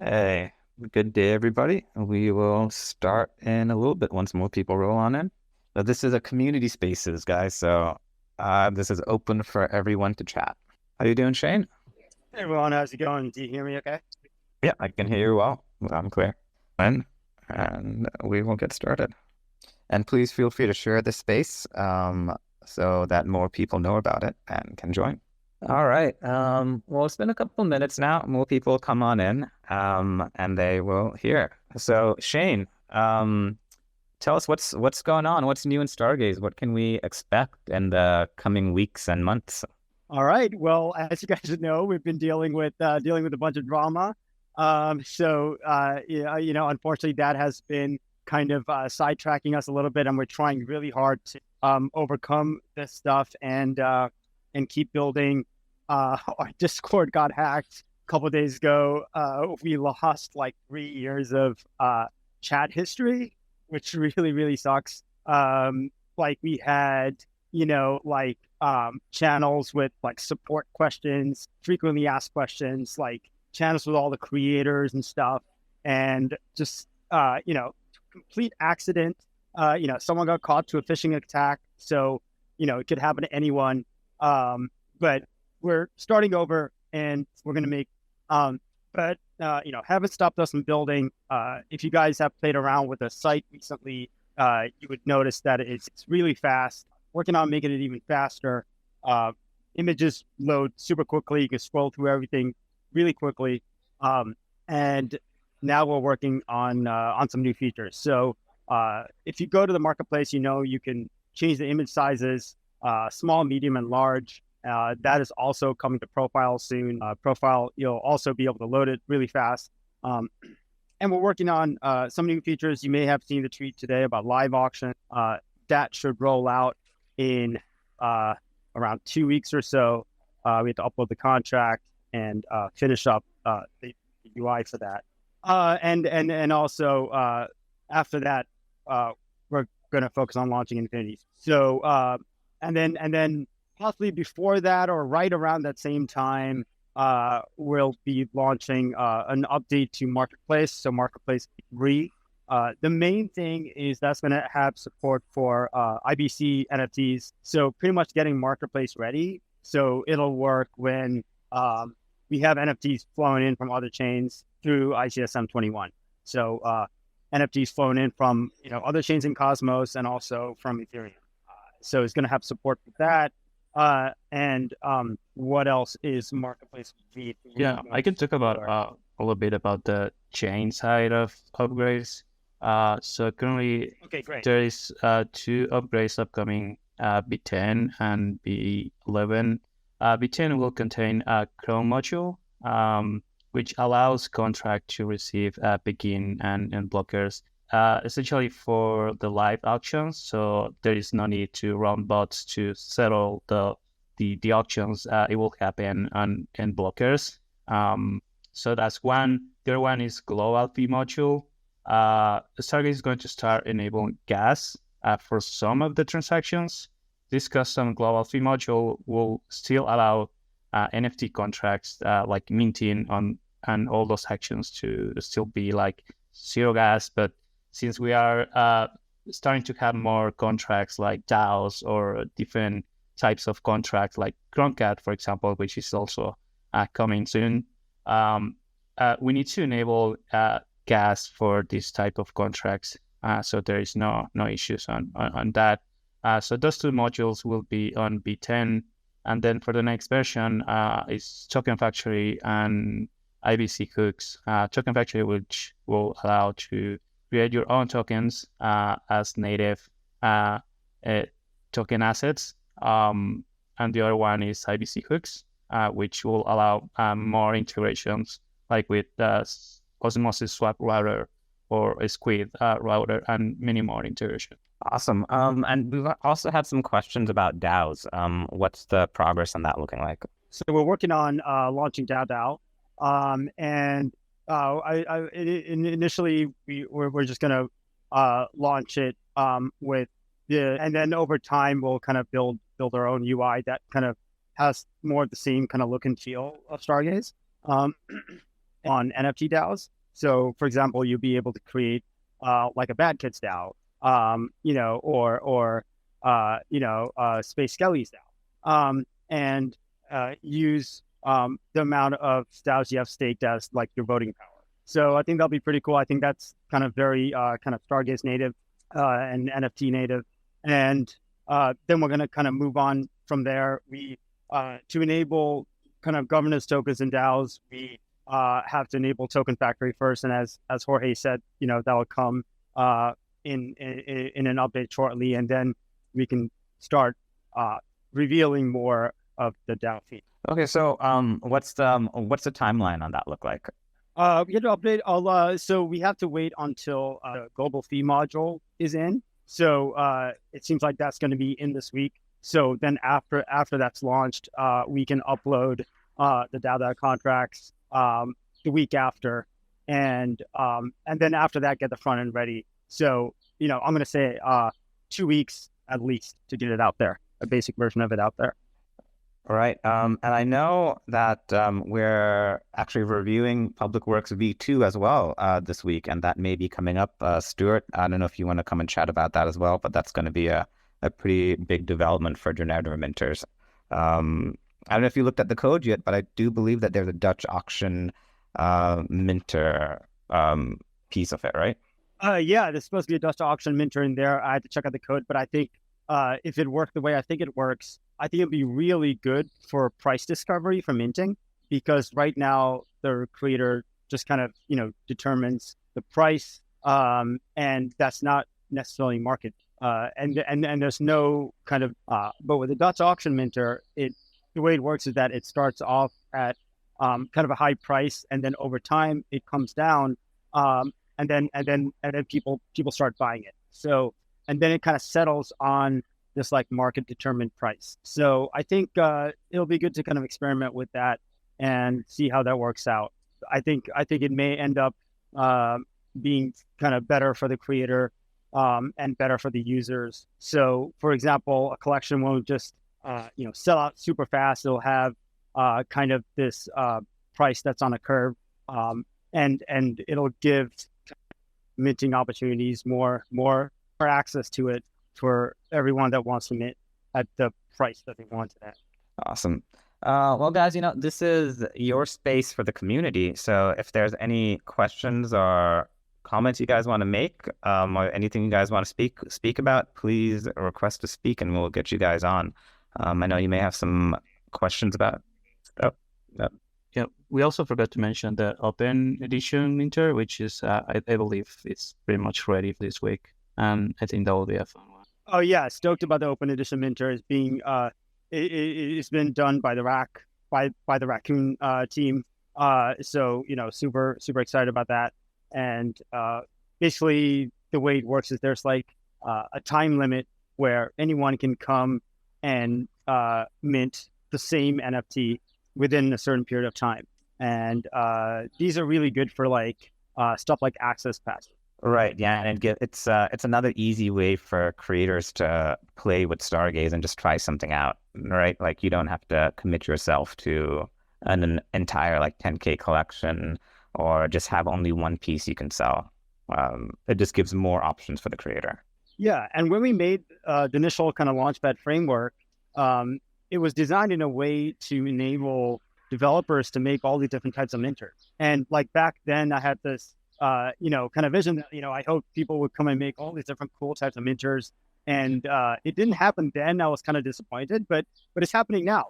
Hey, good day, everybody. We will start in a little bit once more people roll on in. Now, this is a community spaces, guys, so this is open for everyone to chat. How you doing, Shane? Hey everyone, how's it going? Do you hear me okay? Yeah, I can hear you well. I'm clear. And we will get started. And please feel free to share this space so that more people know about it and can join. All right. Well, it's been a couple minutes now. More people come on in, and they will hear. So, Shane, tell us what's going on. What's new in Stargaze? What can we expect in the coming weeks and months? All right. Well, as you guys know, we've been dealing with a bunch of drama. Yeah, unfortunately, that has been kind of sidetracking us a little bit, and we're trying really hard to overcome this stuff and keep building. Our Discord got hacked a couple of days ago. We lost like 3 years of chat history, which really really sucks. Like we had channels with like support questions, frequently asked questions, like channels with all the creators and stuff, and just complete accident. Someone got caught to a phishing attack, so it could happen to anyone. But we're starting over, and we're gonna make. But haven't stopped us from building. If you guys have played around with the site recently, you would notice that it's really fast. Working on making it even faster. Images load super quickly. You can scroll through everything really quickly. And now we're working on some new features. So if you go to the marketplace, you can change the image sizes, small, medium, and large. That is also coming to Profile soon. Profile, you'll also be able to load it really fast. And we're working on some new features. You may have seen the tweet today about live auction. That should roll out in around 2 weeks or so. We have to upload the contract and finish up the UI for that. And also after that, we're going to focus on launching Infinity. So and then possibly before that or right around that same time, we'll be launching an update to Marketplace. So Marketplace 3. The main thing is that's going to have support for IBC NFTs. So pretty much getting Marketplace ready. So it'll work when we have NFTs flowing in from other chains through ICSM 21. So NFTs flowing in from other chains in Cosmos and also from Ethereum. So it's going to have support for that. And what else is Marketplace V? Yeah, I can talk about a little bit about the chain side of upgrades. So currently Okay, great. there is two upgrades upcoming, B10 and B11. B10 will contain a Chrome module, which allows contract to receive begin and blockers, essentially for the live auctions. So there is no need to run bots to settle the auctions. It will happen on in blockers. So that's one. The other one is global fee module. Stargaze is going to start enabling gas for some of the transactions. This custom global fee module will still allow NFT contracts like minting on and all those actions to still be like zero gas. But since we are starting to have more contracts like DAOs or different types of contracts like Croncat, for example, which is also coming soon, we need to enable gas for this type of contracts. So there is no issues on that. So those two modules will be on B10. And then for the next version is Token Factory and IBC hooks. Token Factory, which will allow to create your own tokens as native token assets. And the other one is IBC hooks, which will allow more integrations, like with Osmosis Swap Router or a Squid router, and many more integration. Awesome. And we've also had some questions about DAOs. What's the progress on that looking like? So we're working on launching DAO. And initially we're just going to launch it and then over time we'll kind of build our own UI that kind of has more of the same kind of look and feel of Stargaze. on NFT DAOs. So, for example, you'll be able to create like a Bad Kids DAO, or Space Skellies DAO, and use the amount of DAOs you have staked as like your voting power. So I think that'll be pretty cool. I think that's kind of very kind of Stargaze native and NFT native. And then we're going to kind of move on from there. We to enable kind of governance tokens and DAOs, we have to enable Token Factory first. And as Jorge said, that'll come in an update shortly, and then we can start revealing more of the DAO feed. Okay, so what's the timeline on that look like? We had to update so we have to wait until the global fee module is in. So it seems like that's going to be in this week. So then after that's launched, we can upload the DAO contracts the week after, and then after that, get the front end ready. So I'm going to say 2 weeks at least to get it out there, a basic version of it out there. All right. And I know that we're actually reviewing Public Works V2 as well this week, and that may be coming up. Stuart, I don't know if you want to come and chat about that as well, but that's going to be a pretty big development for generator minters. I don't know if you looked at the code yet, but I do believe that there's a Dutch auction minter piece of it, right? Yeah, there's supposed to be a Dutch auction minter in there. I had to check out the code, but I think if it worked the way I think it works, I think it'd be really good for price discovery for minting, because right now the creator just kind of, determines the price, and that's not necessarily market. And there's no kind of, but with the Dutch auction minter, the way it works is that it starts off at kind of a high price, and then over time it comes down, and then people start buying it. So, and then it kind of settles on this like market determined price. So I think it'll be good to kind of experiment with that and see how that works out. I think it may end up being kind of better for the creator and better for the users. So for example, a collection won't just sell out super fast. It'll have kind of this price that's on a curve, and it'll give minting opportunities, more access to it for everyone that wants to mint at the price that they want it at. Awesome. Well, guys, this is your space for the community. So if there's any questions or comments you guys want to make, or anything you guys want to speak about, please request to speak and we'll get you guys on. I know you may have some questions about stuff. Yeah, we also forgot to mention the open edition minter, which is, I believe it's pretty much ready for this week. And I think that will be a fun one. Oh yeah, stoked about the open edition minter. Is being it's been done by the Raccoon team. So super excited about that. And basically the way it works is there's like a time limit where anyone can come and mint the same NFT within a certain period of time. And these are really good for like stuff like access passes. Right, yeah, and it's another easy way for creators to play with Stargaze and just try something out, right? Like you don't have to commit yourself to an entire like 10K collection or just have only one piece you can sell. It just gives more options for the creator. Yeah, and when we made the initial kind of Launchpad framework, it was designed in a way to enable developers to make all these different types of minters. And like back then, I had this kind of vision that, I hope people would come and make all these different cool types of minters. And it didn't happen then. I was kind of disappointed, but it's happening now.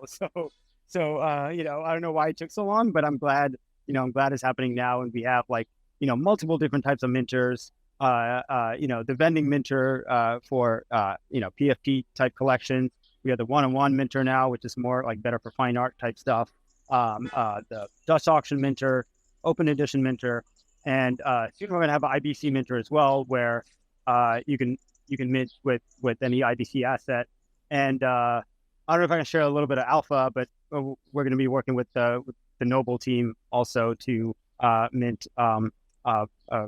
So I don't know why it took so long, but I'm glad it's happening now. And we have like, multiple different types of minters, the vending minter for, PFP type collections. We have the one-on-one minter now, which is more like better for fine art type stuff. The Dutch auction minter, open edition minter. And soon we're going to have an IBC minter as well, where you can mint with any IBC asset. And I don't know if I can share a little bit of alpha, but we're going to be working with the Noble team also to mint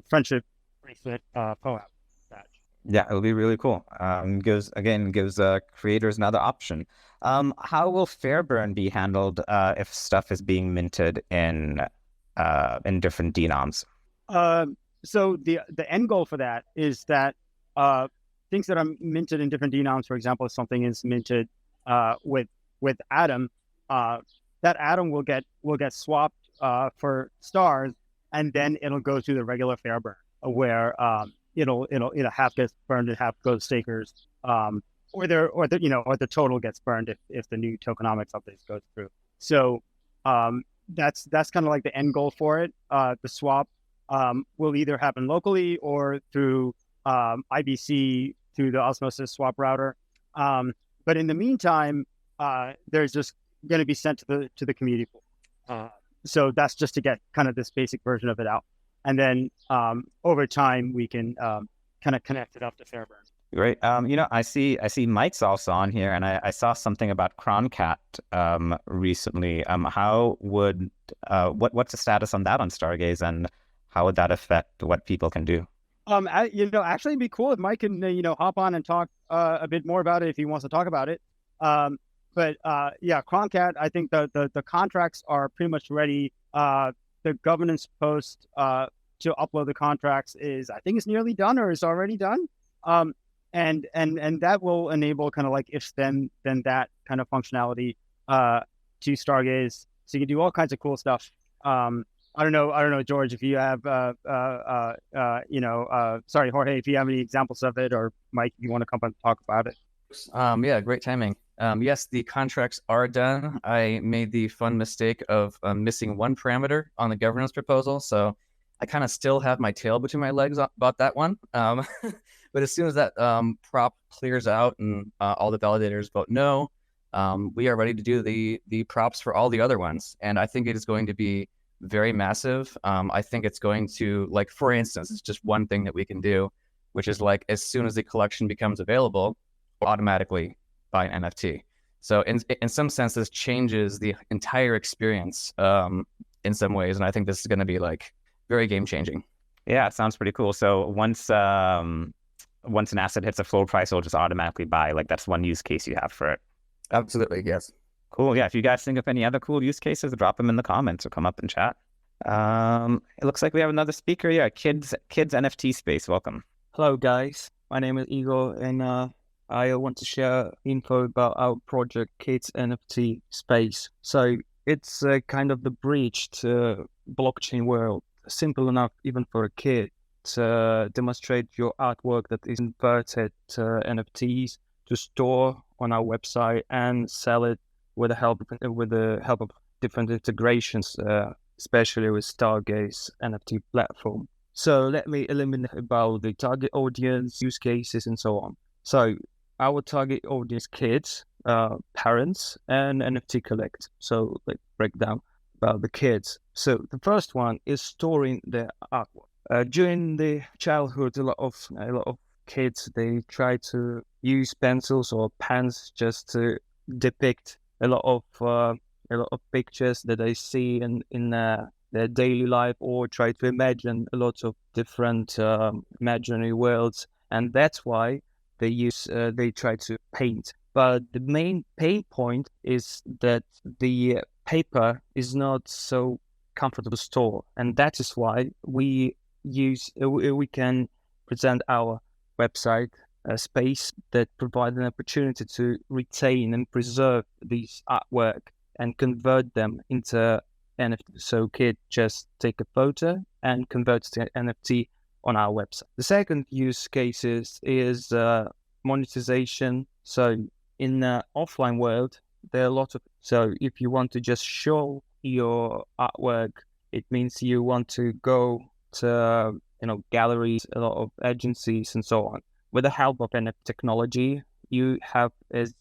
friendship bracelet POAP badge. Yeah, it'll be really cool. Gives creators another option. How will fair burn be handled if stuff is being minted in in different denoms? So the end goal for that is that things that are minted in different denoms, for example, if something is minted with Atom, that Atom will get swapped for stars, and then it'll go to the regular fair burn, where it'll half gets burned and half goes stakers, or the total gets burned if the new tokenomics updates goes through. So that's kind of like the end goal for it. The swap will either happen locally or through IBC through the Osmosis swap router. But in the meantime, there's just going to be sent to the community pool. So that's just to get kind of this basic version of it out. And then over time, we can kind of connect it up to Fairburn. Great. I see Mike's also on here, and I saw something about Croncat recently. What's the status on that on Stargaze, and how would that affect what people can do? Actually, it'd be cool if Mike can hop on and talk a bit more about it if he wants to talk about it. But Croncat, I think the contracts are pretty much ready. The governance post to upload the contracts I think it's nearly done or is already done. And that will enable kind of like if then that kind of functionality to Stargaze, so you can do all kinds of cool stuff. I don't know, George, if you have sorry, Jorge, if you have any examples of it, or Mike, if you want to come and talk about it. Yeah, great timing. Yes, the contracts are done. I made the fun mistake of missing one parameter on the governance proposal, so I kind of still have my tail between my legs about that one. But as soon as that prop clears out and all the validators vote no, we are ready to do the props for all the other ones. And I think it is going to be very massive. I think it's going to, like, for instance, it's just one thing that we can do, which is like as soon as the collection becomes available, we'll automatically buy an NFT. So in some sense, this changes the entire experience in some ways. And I think this is going to be like very game changing. Yeah, it sounds pretty cool. So once an asset hits a floor price, it'll just automatically buy. Like, that's one use case you have for it. Absolutely, yes. Cool. Yeah, if you guys think of any other cool use cases, drop them in the comments or come up and chat. It looks like we have another speaker. Yeah, kids NFT space. Welcome. Hello, guys. My name is Igor, and I want to share info about our project, Kids NFT Space. So it's kind of the bridge to blockchain world. Simple enough even for a kid to demonstrate your artwork that is converted to NFTs to store on our website and sell it with the help of different integrations, especially with Stargaze NFT platform. So let me eliminate about the target audience, use cases, and so on. So our target audience, kids, parents, and NFT collect. So let's break down about the kids. So the first one is storing their artwork. During the childhood, a lot of kids, they try to use pencils or pens just to depict a lot of pictures that they see in their daily life, or try to imagine a lot of different imaginary worlds, and that's why they try to paint. But the main pain point is that the paper is not so comfortable to store, and that is why we can present our website space that provide an opportunity to retain and preserve these artwork and convert them into NFT. So kids just take a photo and convert it to NFT on our website. The second use case is monetization. So in the offline world, there are a lot of, so if you want to just show your artwork, it means you want to go to galleries, a lot of agencies, and so on. With the help of NFT technology, you have as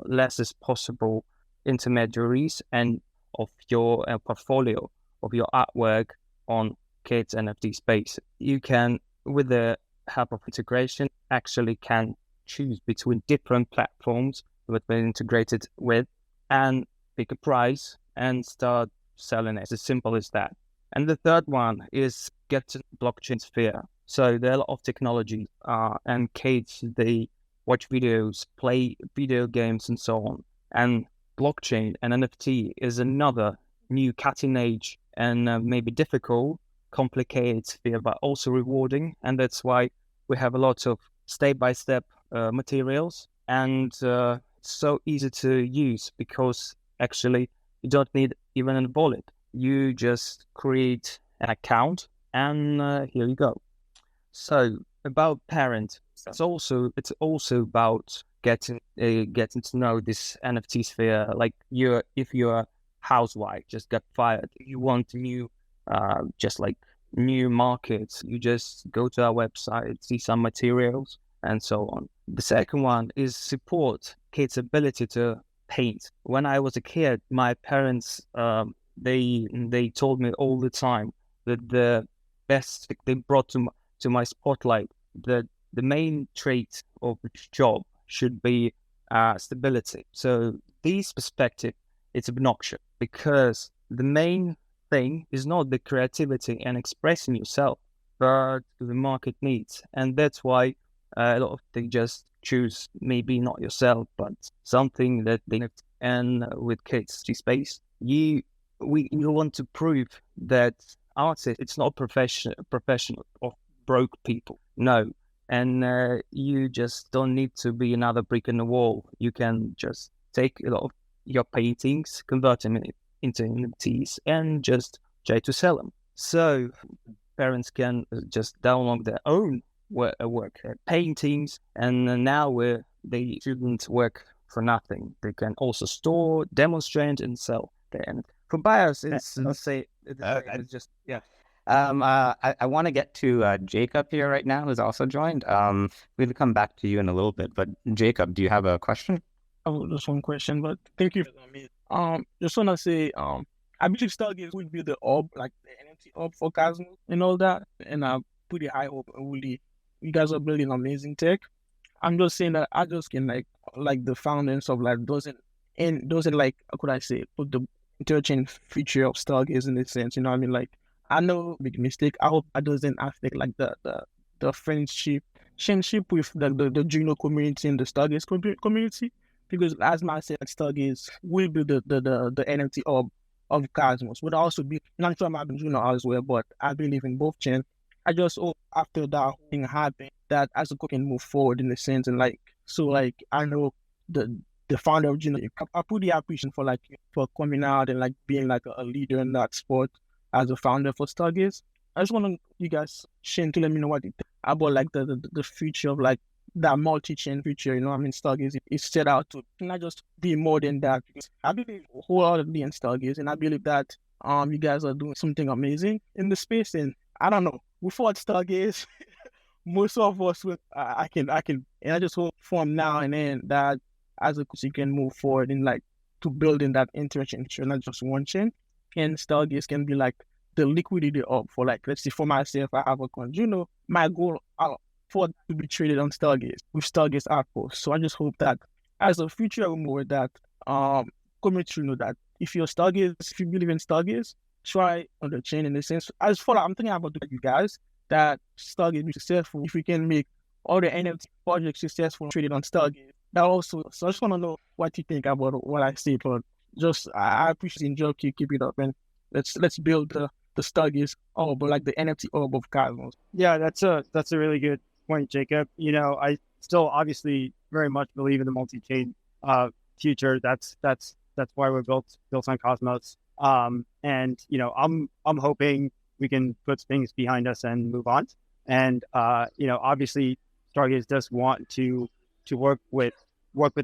less as possible intermediaries and of your portfolio of your artwork on Kids NFT space. You can, with the help of integration, actually can choose between different platforms that we're integrated with and pick a price and start selling it. It's as simple as that. And the third one is get to blockchain sphere. So there are a lot of technology and kids, they watch videos, play video games, and so on. And blockchain and NFT is another new cutting edge and maybe difficult, complicated sphere, but also rewarding. And that's why we have a lot of step-by-step materials, and it's so easy to use because actually you don't need even a wallet. You just create an account, and here you go. So about parent, it's also about getting to know this NFT sphere. Like if you're a housewife, just got fired, you want new, just like new markets, you just go to our website, see some materials, and so on. The second one is support kids' ability to paint. When I was a kid, my parents they told me all the time that the best they brought to my spotlight that the main trait of the job should be stability. So this perspective, it's obnoxious because the main thing is not the creativity and expressing yourself, but the market needs. And that's why a lot of they just choose maybe not yourself, but something that they and with kids space. We want to prove that artists it's not professional or broke people. No. And you just don't need to be another brick in the wall. You can just take a lot of your paintings, convert them into NFTs, and just try to sell them. So parents can just download their own work paintings, and now they shouldn't work for nothing. They can also store, demonstrate, and sell. And for buyers, it's just yeah. I want to get to Jacob here right now, who's also joined. We'll come back to you in a little bit, but Jacob, do you have a question? Oh, just one question, but thank you. Just wanna say, I believe Stargaze will be the hub, like the NFT hub for Cosmos and all that, and I'm pretty high hope. Really, you guys are building amazing tech. I'm just saying that I just can like the founders of like doesn't like how could I say put the interchain feature of Stargaze in a sense. You know what I mean? Like I know big mistake. I hope that doesn't affect like the friendship with the Juno community and the Stargaze community. Because as I said, Stargaze will be the NFT of Cosmos. Would also be not sure about Juno as well, but I believe in both chains. I just hope after that thing happened that as a can move forward in a sense and like so like I know the founder of Juno, I pretty appreciate for coming out and like being like a leader in that sport as a founder for Stargaze. I just want you guys, Shane, to let me know what you think about like the future of like that multi-chain future. You know, I mean, Stargaze is set out to not just be more than that. Because I believe wholeheartedly in Stargaze, and I believe that you guys are doing something amazing in the space. And I don't know, before Stargaze, most of us will I can, and I just hope from now and then that as a you can move forward in like to building that interchain, not just one chain. And Stargaze can be like the liquidity up for like, let's say for myself, I have a coin. You know, my goal for it to be traded on Stargaze with Stargaze outpost. So I just hope that as a future more that community know that if you're Stargaze, if you believe in Stargaze, try on the chain in the sense. As for I'm thinking about you guys that Stargaze be successful. If we can make all the NFT projects successful traded on Stargaze, that also. So I just want to know what you think about what I say, but just I appreciate the job. Keep it up, and let's build the Stargaze but like the NFT orb of Cosmos. Yeah, that's a really good point, Jacob. You know, I still obviously very much believe in the multi-chain future. That's why we're built on Cosmos. And you know, I'm hoping we can put things behind us and move on. And you know, obviously Stargaze does want to work with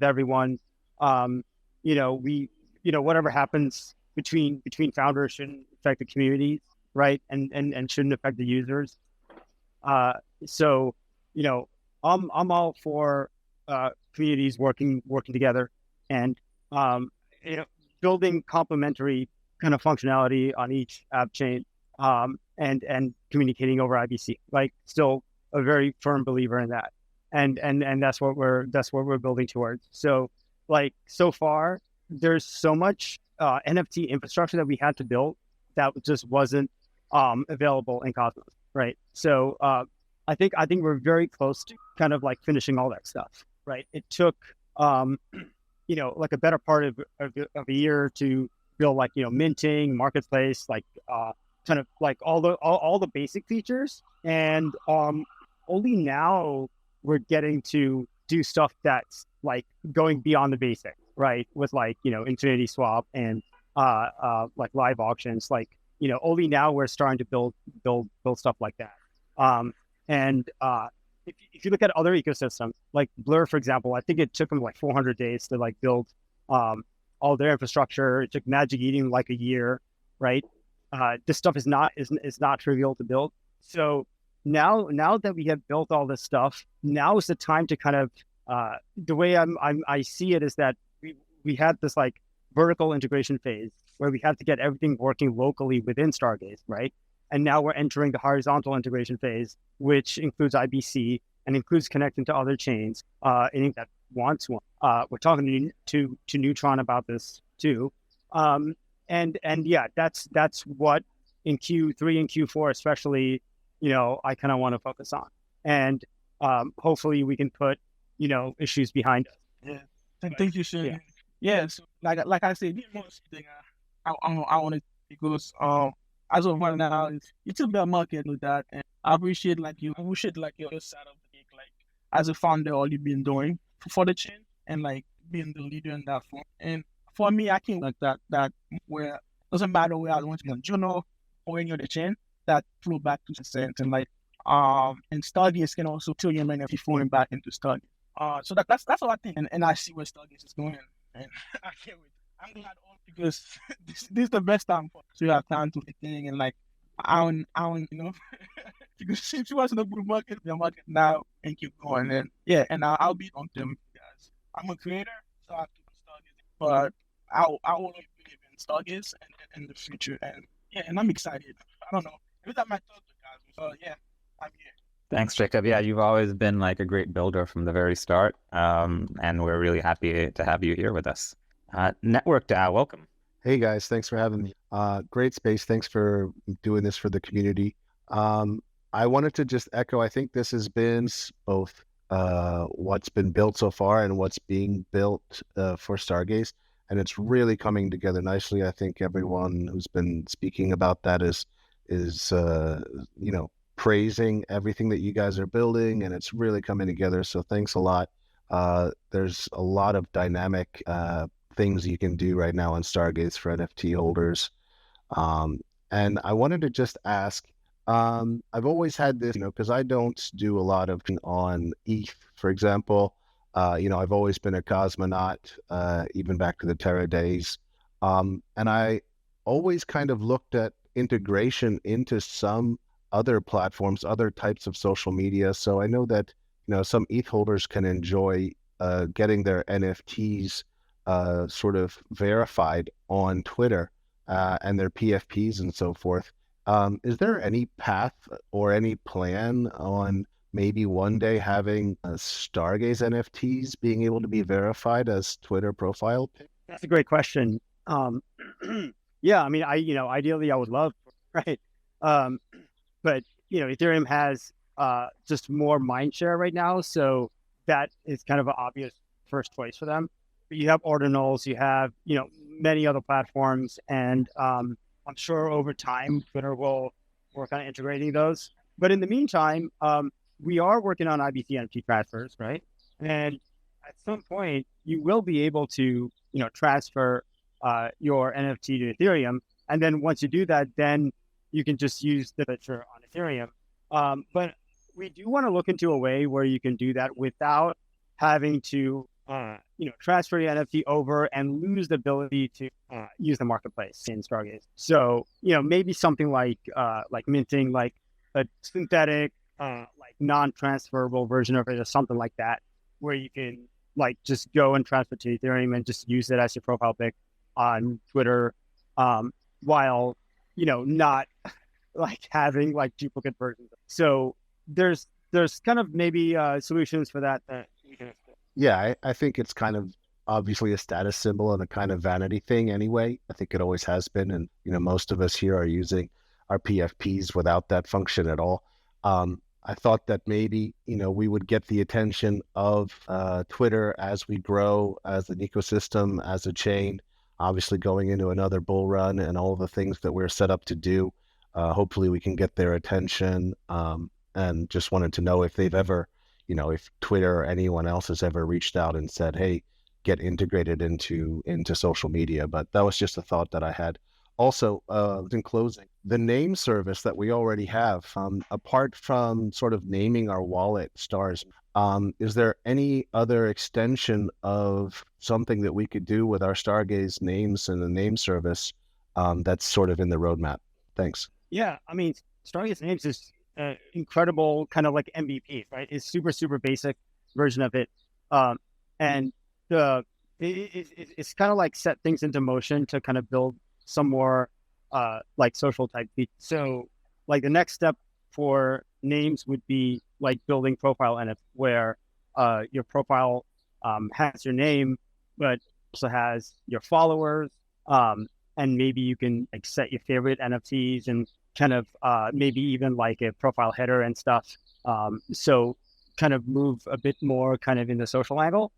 everyone. You know, whatever happens between founders shouldn't affect the community, right? And shouldn't affect the users. So, you know, I'm all for communities working together and you know, building complementary kind of functionality on each app chain and communicating over IBC. Like, still a very firm believer in that, and that's what we're building towards. So, like, so far there's so much NFT infrastructure that we had to build that just wasn't available in Cosmos, right? So I think we're very close to kind of like finishing all that stuff, right? It took you know, like a better part of a year to build like, minting, marketplace, like kind of like all the basic features. And only now we're getting to do stuff that's like going beyond the basic, right? With like, Infinity Swap and like live auctions, like, only now we're starting to build stuff like that. And if you look at other ecosystems, like Blur, for example, I think it took them like 400 days to like build all their infrastructure. It took Magic Eden like a year, right? This stuff is not trivial to build. So now that we have built all this stuff, now is the time to kind of the way I see it is that we had this like vertical integration phase where we have to get everything working locally within Stargaze, right? And now we're entering the horizontal integration phase, which includes IBC and includes connecting to other chains. Anything that wants one. We're talking to Neutron about this too. And yeah, that's what in Q3 and Q4 especially, I kind of want to focus on. And hopefully we can put, issues behind us. Yeah. Thank you, Shane. Yeah. So like I said, the most thing I wanted because as of right now, it's a bear market with that, and I appreciate your side of the cake, like as a founder, all you've been doing for the chain and like being the leader in that form. And for me, I can like that where doesn't matter where I want to be on Juno or any other chain that flow back to the cent and like and Stargaze can also tell your money if you're flowing back into Stargaze. So that's all I think, and I see where Stargaze is going, and I can't wait. I'm glad all because this is the best time for so you have time to think and like I don't because since you was in the good market, the market now and keep going and yeah, and I'll be on them guys. I'm a creator, so I have to Stargaze, but I want to believe in Stargaze and in the future, and yeah, and I'm excited. I don't know every time I talk to guys, so yeah, I'm here. Thanks, Jacob. Yeah, you've always been like a great builder from the very start, and we're really happy to have you here with us. Network DAO, welcome. Hey guys, thanks for having me. Great space. Thanks for doing this for the community. I wanted to just echo, I think this has been both what's been built so far and what's being built for Stargaze. And it's really coming together nicely. I think everyone who's been speaking about that is praising everything that you guys are building, and it's really coming together. So thanks a lot. There's a lot of dynamic things you can do right now on Stargaze for NFT holders. And I wanted to just ask, I've always had this, because I don't do a lot of on ETH, for example. I've always been a cosmonaut, even back to the Terra days. And I always kind of looked at integration into some other platforms, other types of social media. So I know that, some ETH holders can enjoy getting their NFTs sort of verified on Twitter and their PFPs and so forth. Is there any path or any plan on maybe one day having Stargaze NFTs being able to be verified as Twitter profile pic? That's a great question. Yeah, I mean, ideally I would love, right? But Ethereum has just more mind share right now, so that is kind of an obvious first choice for them. But you have ordinals, you have many other platforms, and I'm sure over time Twitter will work on integrating those. But in the meantime, we are working on IBC NFT transfers, right? And at some point, you will be able to transfer your NFT to Ethereum, and then once you do that, then you can just use the picture on Ethereum. But we do want to look into a way where you can do that without having to transfer the NFT over and lose the ability to use the marketplace in Stargaze. So, maybe something like minting, like a synthetic, like non-transferable version of it or something like that, where you can like just go and transfer to Ethereum and just use it as your profile pic on Twitter, while, not like having like duplicate versions. So there's kind of maybe solutions for that we can explore. Yeah, I think it's kind of obviously a status symbol and a kind of vanity thing anyway. I think it always has been. And, most of us here are using our PFPs without that function at all. I thought that maybe, we would get the attention of Twitter as we grow as an ecosystem, as a chain. obviously going into another bull run and all the things that we're set up to do. Hopefully we can get their attention, and just wanted to know if they've ever, if Twitter or anyone else has ever reached out and said, hey, get integrated into social media. But that was just a thought that I had. Also, in closing, the name service that we already have, apart from sort of naming our wallet stars, is there any other extension of something that we could do with our Stargaze names and the name service, that's sort of in the roadmap? Thanks. Yeah, I mean, Stargaze Names is incredible, kind of like MVP, right? It's super basic version of it, and it's kind of like set things into motion to kind of build some more like social type features. So like the next step for names would be like building profile NF, where your profile has your name, but also has your followers, and maybe you can like set your favorite NFTs and kind of maybe even like a profile header and stuff. So kind of move a bit more kind of in the social angle.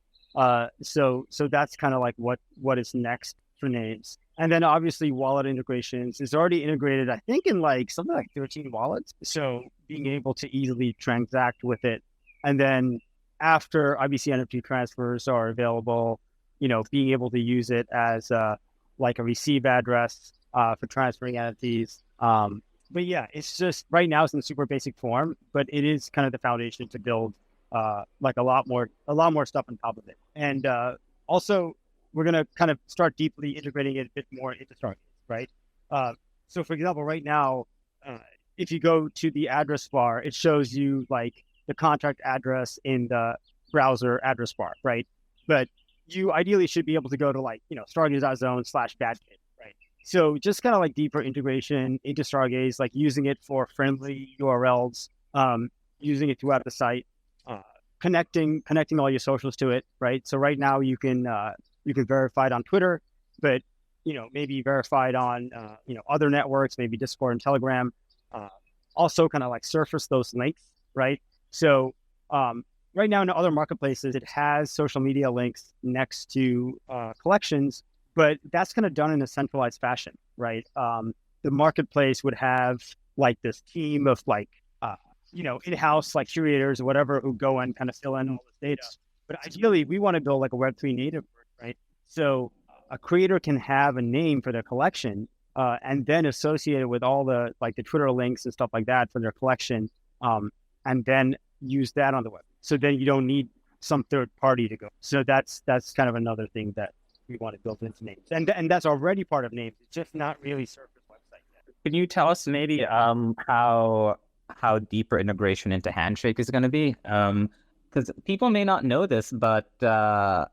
So that's kind of like what is next for names. And then obviously wallet integrations is already integrated, I think, in like something like 13 wallets. So being able to easily transact with it. And then after IBC NFT transfers are available, being able to use it as like a receive address for transferring NFTs. But yeah, it's just right now it's in super basic form, but it is kind of the foundation to build like a lot more stuff on top of it. And also we're going to kind of start deeply integrating it a bit more into Stargaze, right? So for example, right now, if you go to the address bar, it shows you like the contract address in the browser address bar, right? But you ideally should be able to go to like, stargaze.zone/badkit, right? So just kind of like deeper integration into Stargaze, like using it for friendly URLs, using it throughout the site, connecting all your socials to it, right? So right now you can verify it on Twitter, but maybe verified on other networks, maybe Discord and Telegram. Also kind of like surface those links, right? So right now in other marketplaces, it has social media links next to collections, but that's kind of done in a centralized fashion, right? The marketplace would have like this team of like in-house like curators or whatever who go and kind of fill in all this data. But ideally, we want to build like a Web3 native, right? So a creator can have a name for their collection, and then associate it with all the like the Twitter links and stuff like that for their collection, and then use that on the web. So then you don't need some third party to go. So that's kind of another thing that we want to build into names, and that's already part of names. It's just not really surface website yet. Can you tell us maybe how deeper integration into Handshake is going to be? Because people may not know this, but the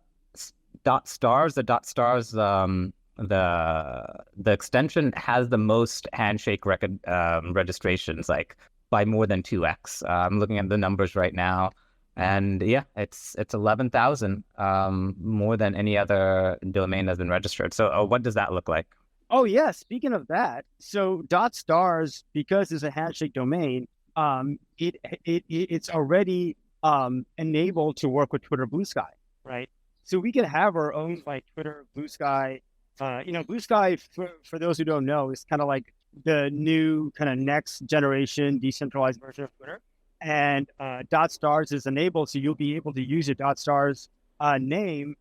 extension has the most Handshake registrations, like by more than 2x. I'm looking at the numbers right now, and yeah, it's 11,000 more than any other domain that's been registered. So what does that look like? Oh yeah, speaking of that, so .stars, because it's a Handshake domain, it's already enabled to work with Twitter Blue Sky, right? So we can have our own like Twitter Blue Sky. Blue Sky, for those who don't know, is kind of like the new kind of next generation decentralized version of Twitter. And .stars is enabled, so you'll be able to use your .stars name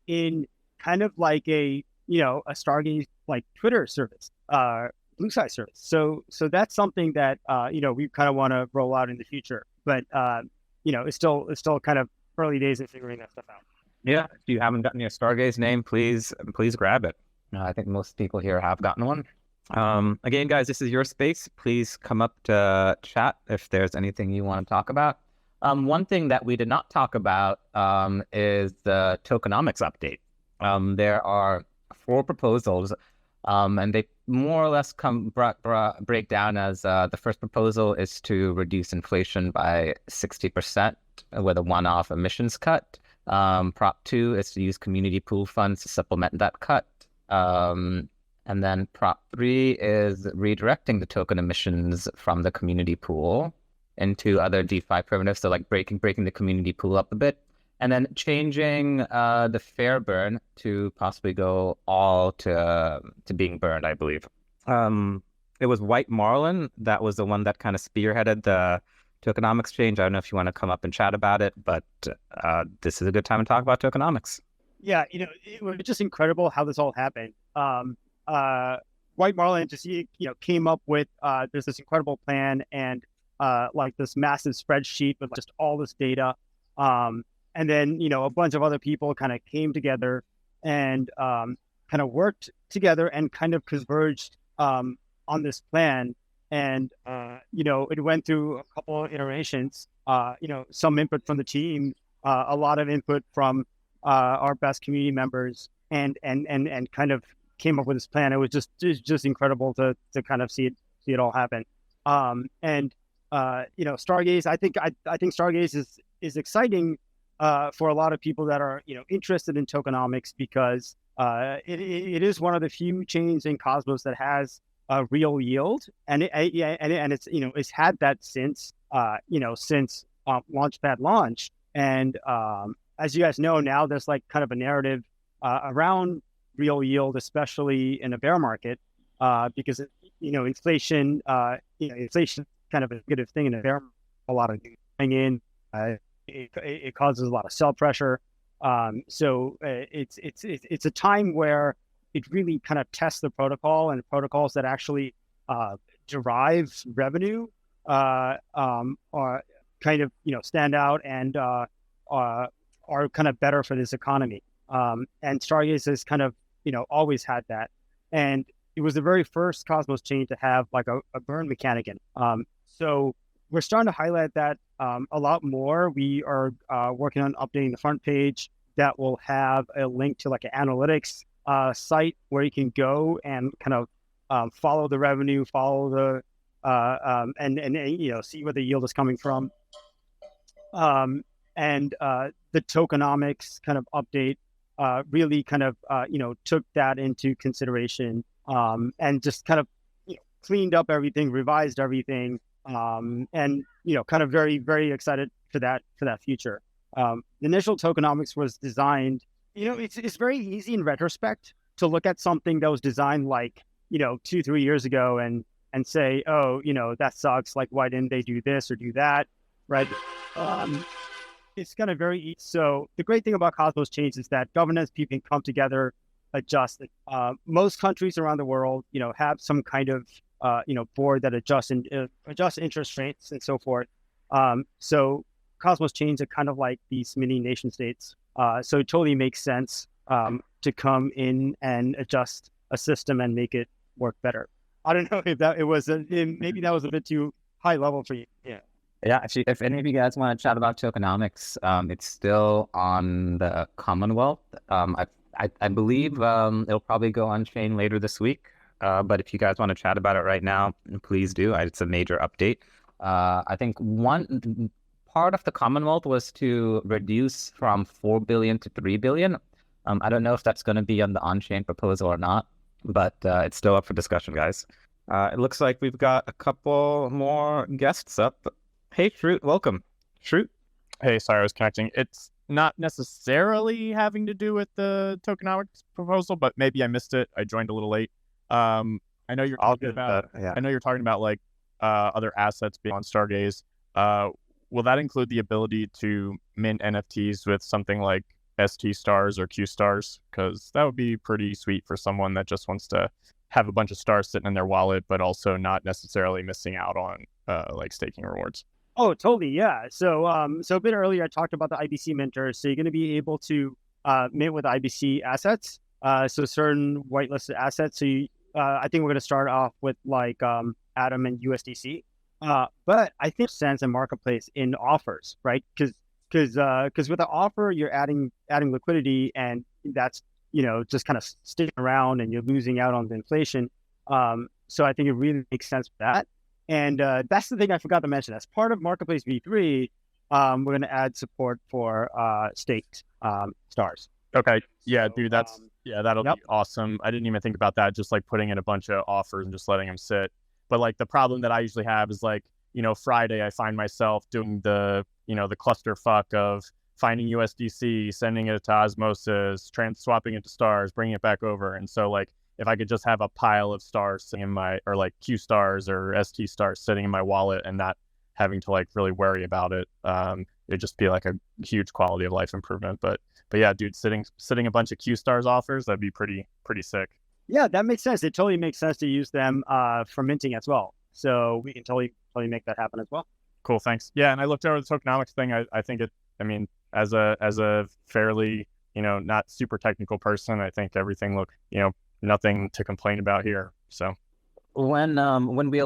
in kind of like a Stargaze like Twitter service, Blue Sky service. So that's something that we kind of want to roll out in the future. But it's still kind of early days in figuring that stuff out. Yeah, if you haven't gotten your Stargaze name, please grab it. I think most people here have gotten one. Again, guys, this is your space. Please come up to chat if there's anything you want to talk about. One thing that we did not talk about is the tokenomics update. There are 4 proposals, and they more or less break down as the first proposal is to reduce inflation by 60% with a one-off emissions cut. Prop 2 is to use community pool funds to supplement that cut. And then Prop 3 is redirecting the token emissions from the community pool into other DeFi primitives, so like breaking the community pool up a bit. And then changing the fair burn to possibly go all to being burned, I believe. It was White Marlin that was the one that kind of spearheaded the tokenomics change. I don't know if you want to come up and chat about it, but this is a good time to talk about tokenomics. Yeah, it was just incredible how this all happened. White Marlin just came up with there's this incredible plan and like this massive spreadsheet with just all this data. And then a bunch of other people kind of came together and kind of worked together and kind of converged on this plan. And it went through a couple of iterations. Some input from the team, a lot of input from our best community members, and kind of came up with this plan. It was just incredible to kind of see it all happen. Stargaze. I think Stargaze is exciting for a lot of people that are interested in tokenomics, because it is one of the few chains in Cosmos that has a real yield, and it's had that since Launchpad launch. And as you guys know, now there's like kind of a narrative around real yield, especially in a bear market, because inflation, inflation kind of a negative thing in a bear market. A lot of coming in, it causes a lot of sell pressure. So it's a time where it really kind of tests the protocol, and protocols that actually derive revenue are kind of stand out and are kind of better for this economy. And Stargaze has kind of always had that, and it was the very first Cosmos chain to have like a burn mechanic in. So we're starting to highlight that a lot more. We are working on updating the front page that will have a link to like an analytics site where you can go and kind of follow the revenue, follow the and see where the yield is coming from. And the tokenomics kind of update really kind of took that into consideration, and just kind of cleaned up everything, revised everything, and kind of very, very excited for that future. The initial tokenomics was designed. It's very easy in retrospect to look at something that was designed like 2-3 years ago and say, oh, that sucks. Like, why didn't they do this or do that, right? It's kind of very easy. So the great thing about Cosmos Chains is that governance people can come together, adjust. Most countries around the world, have some kind of board that adjusts interest rates and so forth. So Cosmos Chains are kind of like these mini nation states. So it totally makes sense to come in and adjust a system and make it work better. I don't know if maybe that was a bit too high level for you. Yeah. Yeah, actually, if any of you guys want to chat about tokenomics, it's still on the Commonwealth. I believe it'll probably go on chain later this week. But if you guys want to chat about it right now, please do. It's a major update. I think one part of the Commonwealth was to reduce from 4 billion to 3 billion. I don't know if that's going to be on the on-chain proposal or not, but it's still up for discussion, guys. It looks like we've got a couple more guests up. Hey, Fruit, welcome. Fruit? Hey, sorry, I was connecting. It's not necessarily having to do with the tokenomics proposal, but maybe I missed it. I joined a little late. I know you're talking about. Yeah. I know you're talking about like other assets being on Stargaze. Will that include the ability to mint NFTs with something like ST stars or Q stars? Because that would be pretty sweet for someone that just wants to have a bunch of stars sitting in their wallet, but also not necessarily missing out on like staking rewards. Oh, totally. Yeah. So a bit earlier, I talked about the IBC minters. So you're going to be able to mint with IBC assets. So certain whitelisted assets. So I think we're going to start off with like Atom and USDC. But I think sense in marketplace in offers, right? Because with an offer, you're adding liquidity, and that's just kind of sticking around, and you're losing out on the inflation. So I think it really makes sense for that. And that's the thing I forgot to mention. As part of Marketplace V3, we're going to add support for staked stars. Okay. Yeah, dude, that'll Yep. be awesome. I didn't even think about that. Just like putting in a bunch of offers and just letting them sit. But like the problem that I usually have is like, Friday I find myself doing the clusterfuck of finding USDC, sending it to Osmosis, swapping it to stars, bringing it back over. And so like if I could just have a pile of stars sitting in my, or like Q stars or ST stars sitting in my wallet and not having to like really worry about it, it'd just be like a huge quality of life improvement. But yeah, dude, sitting a bunch of Q stars offers, that'd be pretty sick. Yeah, that makes sense. It totally makes sense to use them for minting as well. So we can totally make that happen as well. Cool, thanks. Yeah, and I looked over the tokenomics thing. I think it. I mean, as a fairly not super technical person, I think everything looked nothing to complain about here. So when we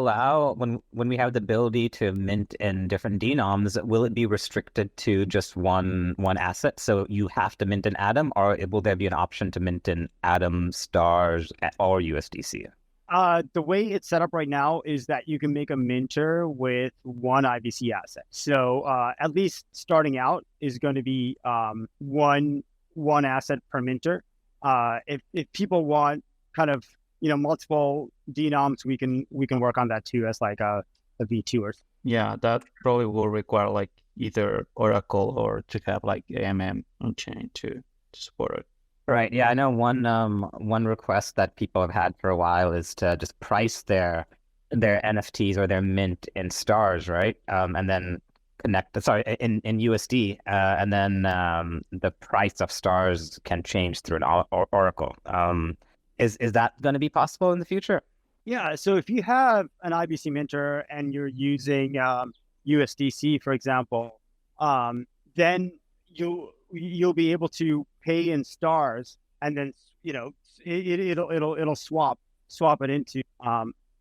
have the ability to mint in different denoms, will it be restricted to just one asset? So you have to mint an atom, or will there be an option to mint in atom, stars, or USDC? The way it's set up right now is that you can make a minter with one IBC asset. So at least starting out is going to be one asset per minter. If people want kind of multiple denoms, we can work on that too as like a V2 or something. Yeah, that probably will require like either Oracle or to have like AMM on chain to support it. Right. Yeah, I know one request that people have had for a while is to just price their NFTs or their mint in stars, right? And then connect in USD, and then the price of stars can change through an Oracle. Is that going to be possible in the future? Yeah. So if you have an IBC minter and you're using USDC, for example, then you'll be able to pay in stars, and then it'll swap it into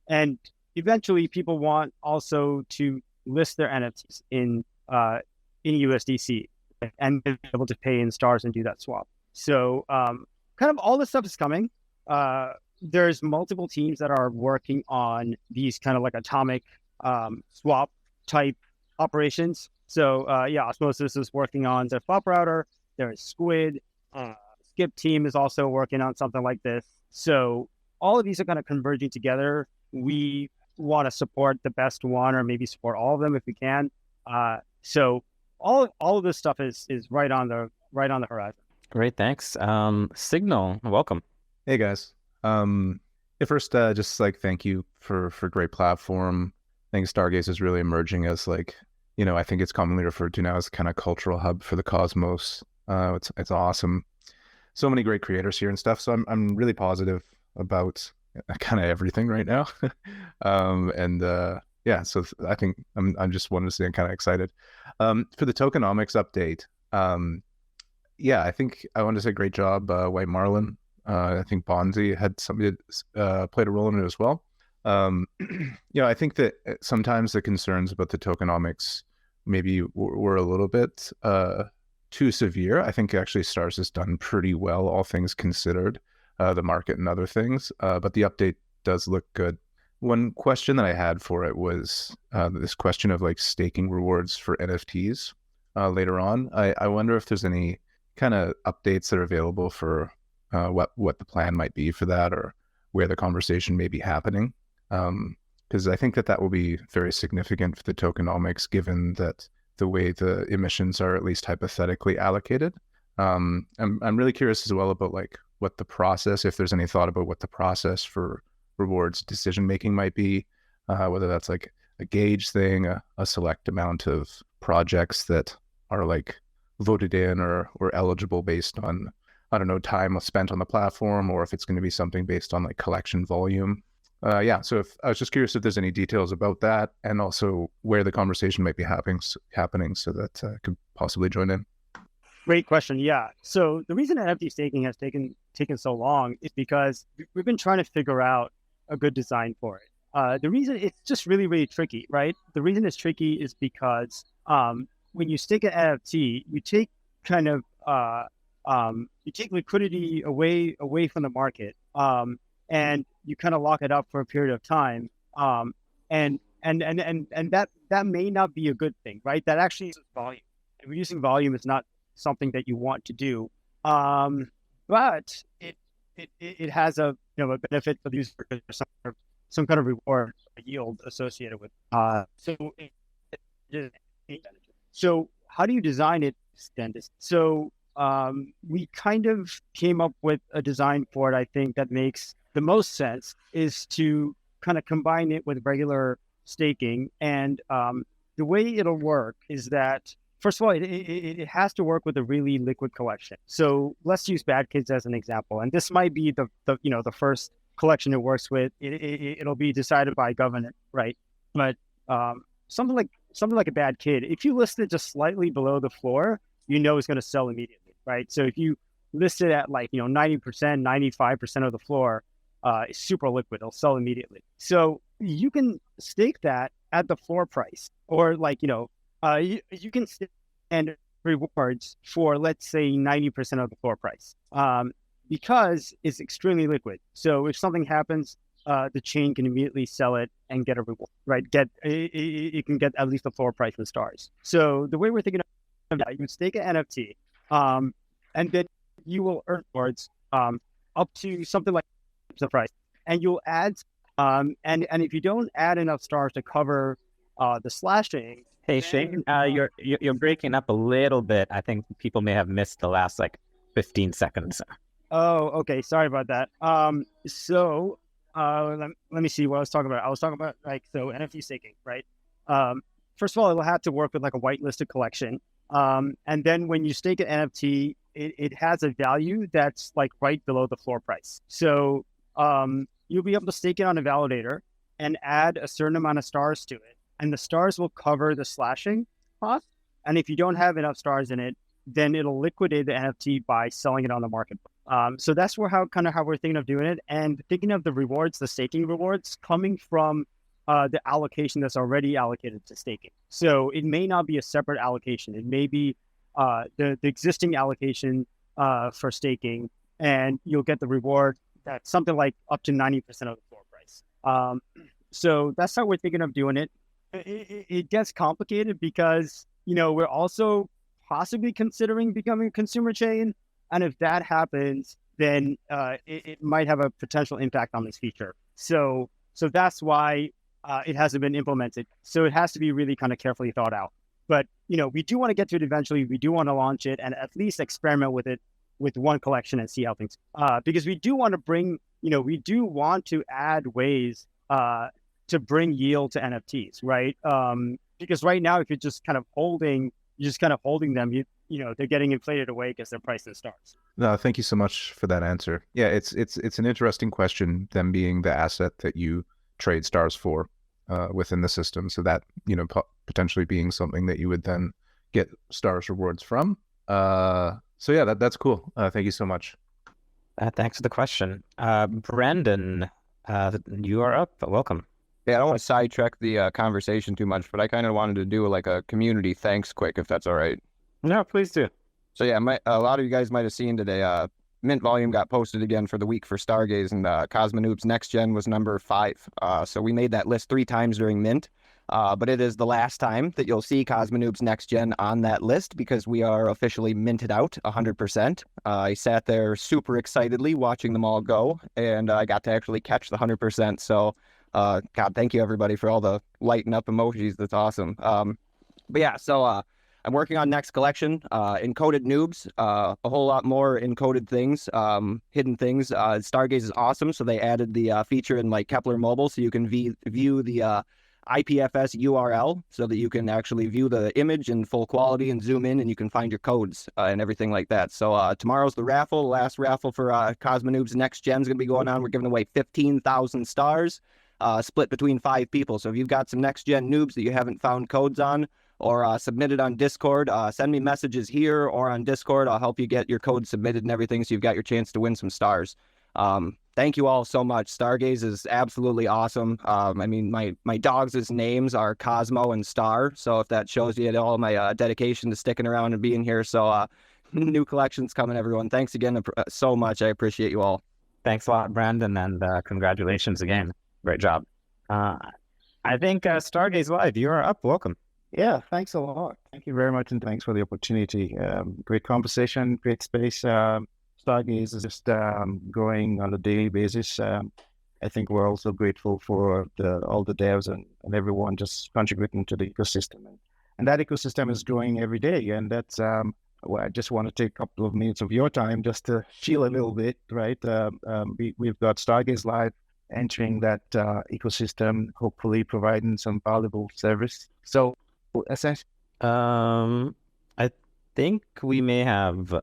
and eventually people want also to list their NFTs in USDC and be able to pay in stars and do that swap. So kind of all this stuff is coming. There's multiple teams that are working on these kind of like atomic swap type operations. So Osmosis is working on the swap router. There's Squid. Skip team is also working on something like this. So all of these are kind of converging together. We want to support the best one, or maybe support all of them if we can. So all of this stuff is right on the horizon. Great, thanks. Signal, welcome. Hey guys. First, just like thank you for great platform. I think Stargaze is really emerging as like, I think it's commonly referred to now as kind of cultural hub for the cosmos. It's awesome. So many great creators here and stuff. So I'm really positive about kind of everything right now. So I think I'm just wanted to say I'm kind of excited. For the tokenomics update. I think I want to say great job, White Marlin. I think Bonzi had somebody played a role in it as well. I think that sometimes the concerns about the tokenomics maybe were a little bit too severe. I think actually Stars has done pretty well, all things considered, the market and other things. But the update does look good. One question that I had for it was this question of like staking rewards for NFTs later on. I wonder if there's any kind of updates that are available for what the plan might be for that, or where the conversation may be happening. Because I think that will be very significant for the tokenomics, given that the way the emissions are at least hypothetically allocated. I'm really curious as well about like what the process, if there's any thought about what the process for rewards decision making might be, whether that's like a gauge thing, a select amount of projects that are like voted in or eligible based on, I don't know, time spent on the platform, or if it's going to be something based on like collection volume. So if I was just curious if there's any details about that, and also where the conversation might be happening so that I could possibly join in. Great question. Yeah. So the reason NFT staking has taken so long is because we've been trying to figure out a good design for it. The reason it's just really, really tricky, right? The reason it's tricky is because when you stake an NFT, you take kind of you take liquidity away from the market, and you kind of lock it up for a period of time, and that may not be a good thing, right? That actually is volume. And reducing volume is not something that you want to do, but it has a a benefit for the user. Some kind of reward, a yield associated with. So how do you design it then? So we kind of came up with a design for it, I think, that makes the most sense, is to kind of combine it with regular staking. And the way it'll work is that, first of all, it has to work with a really liquid collection. So let's use Bad Kids as an example. And this might be the first collection it works with. It'll be decided by government, right? But something like a Bad Kid, if you list it just slightly below the floor, you know it's going to sell immediately, right? So if you list it at 90%, 95% of the floor, it's super liquid. It'll sell immediately. So you can stake that at the floor price, or you can stake and rewards for, let's say, 90% of the floor price, because it's extremely liquid. So if something happens, the chain can immediately sell it and get a reward, right? It can get at least the floor price in stars. So the way we're thinking of that, you can stake an NFT, and then you will earn rewards up to something like the price, and you'll add, and if you don't add enough stars to cover the slashing. Hey Shane, you're breaking up a little bit. I think people may have missed the last 15 seconds. Oh, okay. Sorry about that. So let me see what I was talking about. I was talking about NFT staking, right? First of all, it'll have to work with a whitelisted collection. And then when you stake an NFT, it has a value that's right below the floor price. So you'll be able to stake it on a validator and add a certain amount of stars to it. And the stars will cover the slashing cost. And if you don't have enough stars in it, then it'll liquidate the NFT by selling it on the market. So that's how we're thinking of doing it. And thinking of the rewards, the staking rewards coming from the allocation that's already allocated to staking. So it may not be a separate allocation. It may be the existing allocation for staking, and you'll get the reward that's something like up to 90% of the floor price. So that's how we're thinking of doing it. It gets complicated because, we're also possibly considering becoming a consumer chain. And if that happens, then it might have a potential impact on this feature. So that's why it hasn't been implemented. So it has to be really kind of carefully thought out. But, we do want to get to it eventually. We do want to launch it and at least experiment with it with one collection and see how things, because we do want to we do want to add ways to bring yield to NFTs, right? Because right now, if you're just kind of holding them, they're getting inflated away because they're priced in stars. No, thank you so much for that answer. Yeah, it's an interesting question, them being the asset that you trade stars for within the system. So that, potentially being something that you would then get stars rewards from. So yeah, that's cool. Thank you so much. Thanks for the question. Brandon, you are up. Welcome. Yeah, I don't want to sidetrack the conversation too much, but I kind of wanted to do a community thanks quick, if that's all right. No, please do. So yeah, a lot of you guys might have seen today, mint volume got posted again for the week for Stargaze, and Cosmonoop's Next Gen was number 5. So we made that list 3 times during mint, but it is the last time that you'll see Cosmonoop's Next Gen on that list because we are officially minted out 100%. I sat there super excitedly watching them all go, and I got to actually catch the 100%. So God, thank you everybody for all the lighten up emojis. That's awesome. But yeah, so I'm working on next collection, encoded noobs, a whole lot more encoded things, hidden things. Stargaze is awesome, so they added the feature in Kepler Mobile, so you can view the IPFS URL, so that you can actually view the image in full quality and zoom in, and you can find your codes and everything like that. So tomorrow's the raffle, last raffle for Cosmonoob's Next Gen is going to be going on. We're giving away 15,000 stars. Split between 5 people. So if you've got some next gen noobs that you haven't found codes on or submitted on Discord, send me messages here or on Discord. I'll help you get your code submitted and everything, so you've got your chance to win some stars. Thank you all so much. Stargaze is absolutely awesome. I mean, my dogs' names are Cosmo and Star, so if that shows you all my dedication to sticking around and being here. So new collections coming, everyone. Thanks again so much. I appreciate you all. Thanks a lot, Brandon, and congratulations again. Great job. I think Stargaze Live, you are up. Welcome. Yeah, thanks a lot. Thank you very much, and thanks for the opportunity. Great conversation, great space. Stargaze is just growing on a daily basis. I think we're also grateful for all the devs and everyone just contributing to the ecosystem. And And that ecosystem is growing every day. And that's well, I just want to take a couple of minutes of your time just to shield a little bit, right? We've got Stargaze Live entering that ecosystem, hopefully providing some valuable service. So essentially, I think we may have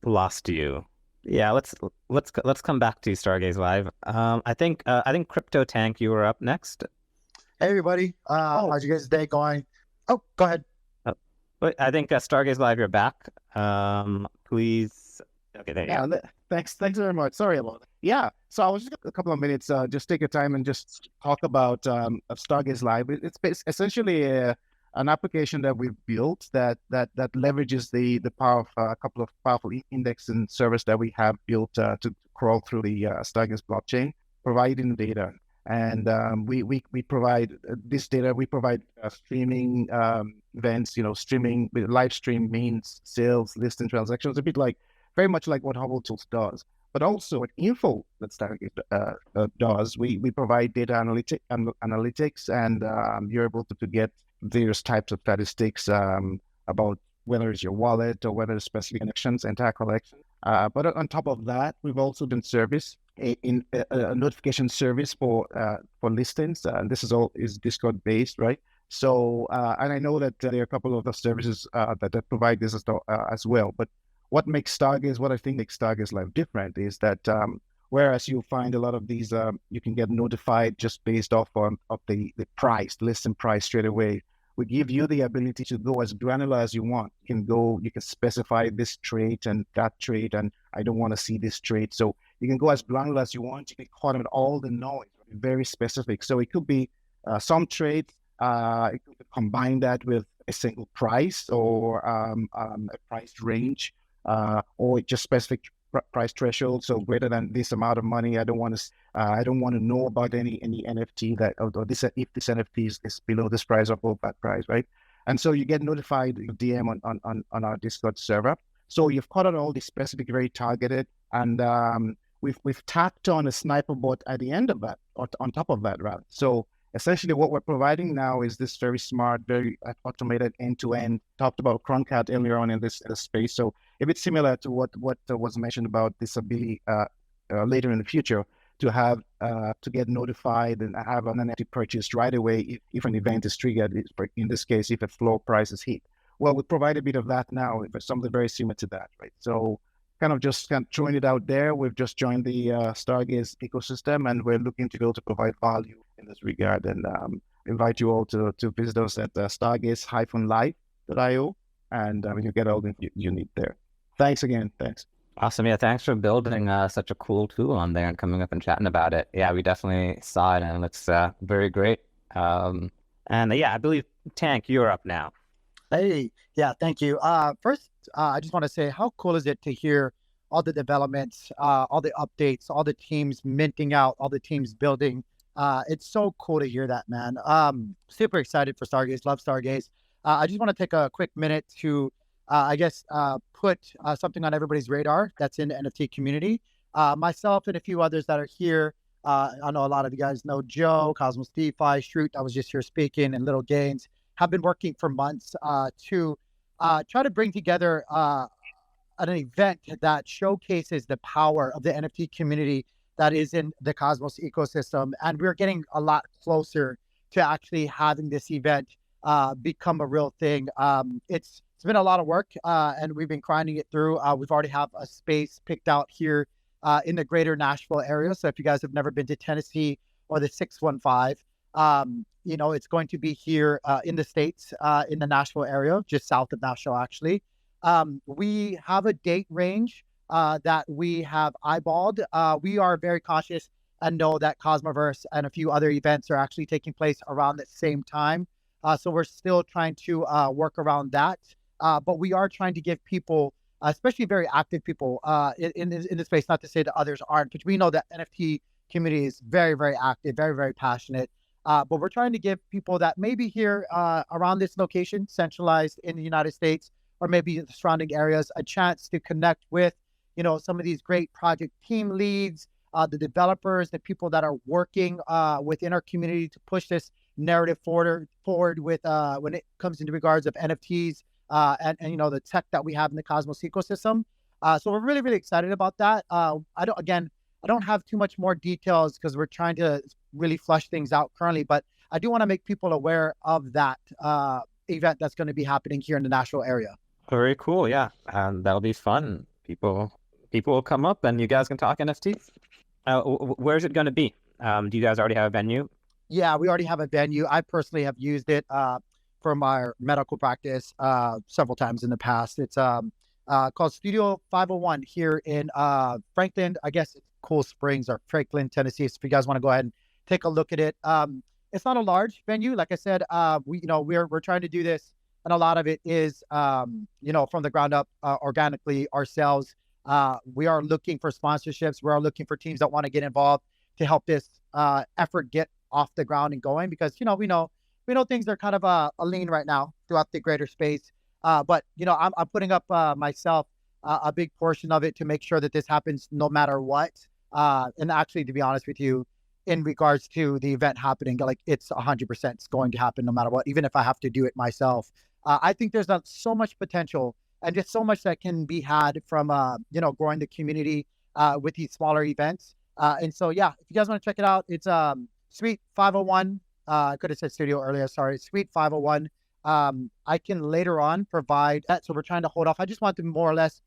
lost you. Yeah, let's come back to Stargaze Live. I think Crypto Tank, you were up next. Hey everybody, how's your guys' day going? Oh, go ahead. But I think Stargaze Live, you're back. Please. Okay, there you go. Thanks very much. Sorry about that. Yeah, so I was just a couple of minutes, just take your time and just talk about Stargaze Live. It's essentially an application that we've built that leverages the power of a couple of powerful indexing servers that we have built to crawl through the Stargaze blockchain, providing data. And we provide this data. We provide streaming events, streaming with live stream means sales, listing transactions, a bit like very much like what Hubble Tools does. But also what info that Stargaze does, we provide data analytics, and you're able to get various types of statistics about whether it's your wallet or whether it's specific connections, entire collection. But on top of that, we've also done service in a notification service for listings. This is Discord based, right? So, and I know that there are a couple of the services that provide this as well. But what I think makes Stargaze Live different is that whereas you find a lot of these, you can get notified just based off of the listing price straight away. We give you the ability to go as granular as you want. You can specify this trade and that trade, and I don't want to see this trade. So you can go as granular as you want. You can cut out all the noise, very specific. So it could be some trades, it could combine that with a single price or a price range, or just specific price threshold. So greater than this amount of money, I don't want to know about any NFT or this, if this NFT is below this price or above that price, right? And so you get notified DM on our Discord server. So you've caught out all the specific, very targeted, and we've tapped on a sniper bot at the end of that, or on top of that, rather. So essentially what we're providing now is this very smart, very automated end-to-end. Talked about Croncat earlier on in this space. So a bit similar to what was mentioned about this ability later in the future to have to get notified and have an NFT purchased right away if an event is triggered, in this case, if a floor price is hit. Well, we provide a bit of that now, but something very similar to that, right? So kind of throwing it out there. We've just joined the Stargaze ecosystem, and we're looking to be able to provide value in this regard, and invite you all to visit us at stargaze-live.io, and you get all the you need there. Thanks again. Thanks. Awesome. Yeah, thanks for building such a cool tool on there and coming up and chatting about it. Yeah, we definitely saw it, and it looks very great. And yeah, I believe Tank, you're up now. Hey, yeah, thank you. First, I just want to say, how cool is it to hear all the developments, all the updates, all the teams minting out, all the teams building. It's so cool to hear that, man. Super excited for Stargaze. Love Stargaze. I just want to take a quick minute to, put something on everybody's radar that's in the NFT community. Myself and a few others that are here. I know a lot of you guys know Joe, Cosmos DeFi, Shroot, that was just here speaking, and Little Gains, have been working for months to try to bring together an event that showcases the power of the NFT community that is in the Cosmos ecosystem. And we're getting a lot closer to actually having this event become a real thing. It's been a lot of work, and we've been grinding it through. We've already have a space picked out here in the greater Nashville area. So if you guys have never been to Tennessee or the 615, it's going to be here in the States, in the Nashville area, just south of Nashville, actually. We have a date range that we have eyeballed. We are very cautious and know that Cosmoverse and a few other events are actually taking place around the same time. So we're still trying to work around that. But we are trying to give people, especially very active people in the space, not to say that others aren't, but we know that NFT community is very, very active, very, very passionate. But we're trying to give people that may be here around this location, centralized in the United States, or maybe the surrounding areas, a chance to connect with, some of these great project team leads, the developers, the people that are working within our community to push this narrative forward with when it comes into regards of NFTs and the tech that we have in the Cosmos ecosystem. So we're really excited about that. I don't have too much more details because we're trying to really flush things out currently, but I do want to make people aware of that event that's going to be happening here in the Nashville area. Very cool. Yeah. That'll be fun. People will come up and you guys can talk NFTs. Where's it going to be? Do you guys already have a venue? Yeah, we already have a venue. I personally have used it for my medical practice several times in the past. It's called Studio 501 here in Franklin. I guess it's Cool Springs or Franklin, Tennessee. So if you guys want to go ahead and take a look at it, it's not a large venue. Like I said, we're trying to do this, and a lot of it is from the ground up organically ourselves. We are looking for sponsorships. We are looking for teams that want to get involved to help this effort get off the ground and going, because we know things are kind of a lean right now throughout the greater space. But I'm putting up myself a big portion of it to make sure that this happens no matter what. And actually, to be honest with you, in regards to the event happening, like it's 100% going to happen no matter what, even if I have to do it myself. I think there's so much potential and just so much that can be had from growing the community with these smaller events. And so, yeah, if you guys want to check it out, it's Suite 501. I could have said studio earlier. Sorry, Suite 501. I can later on provide that. So we're trying to hold off. I just want to more or less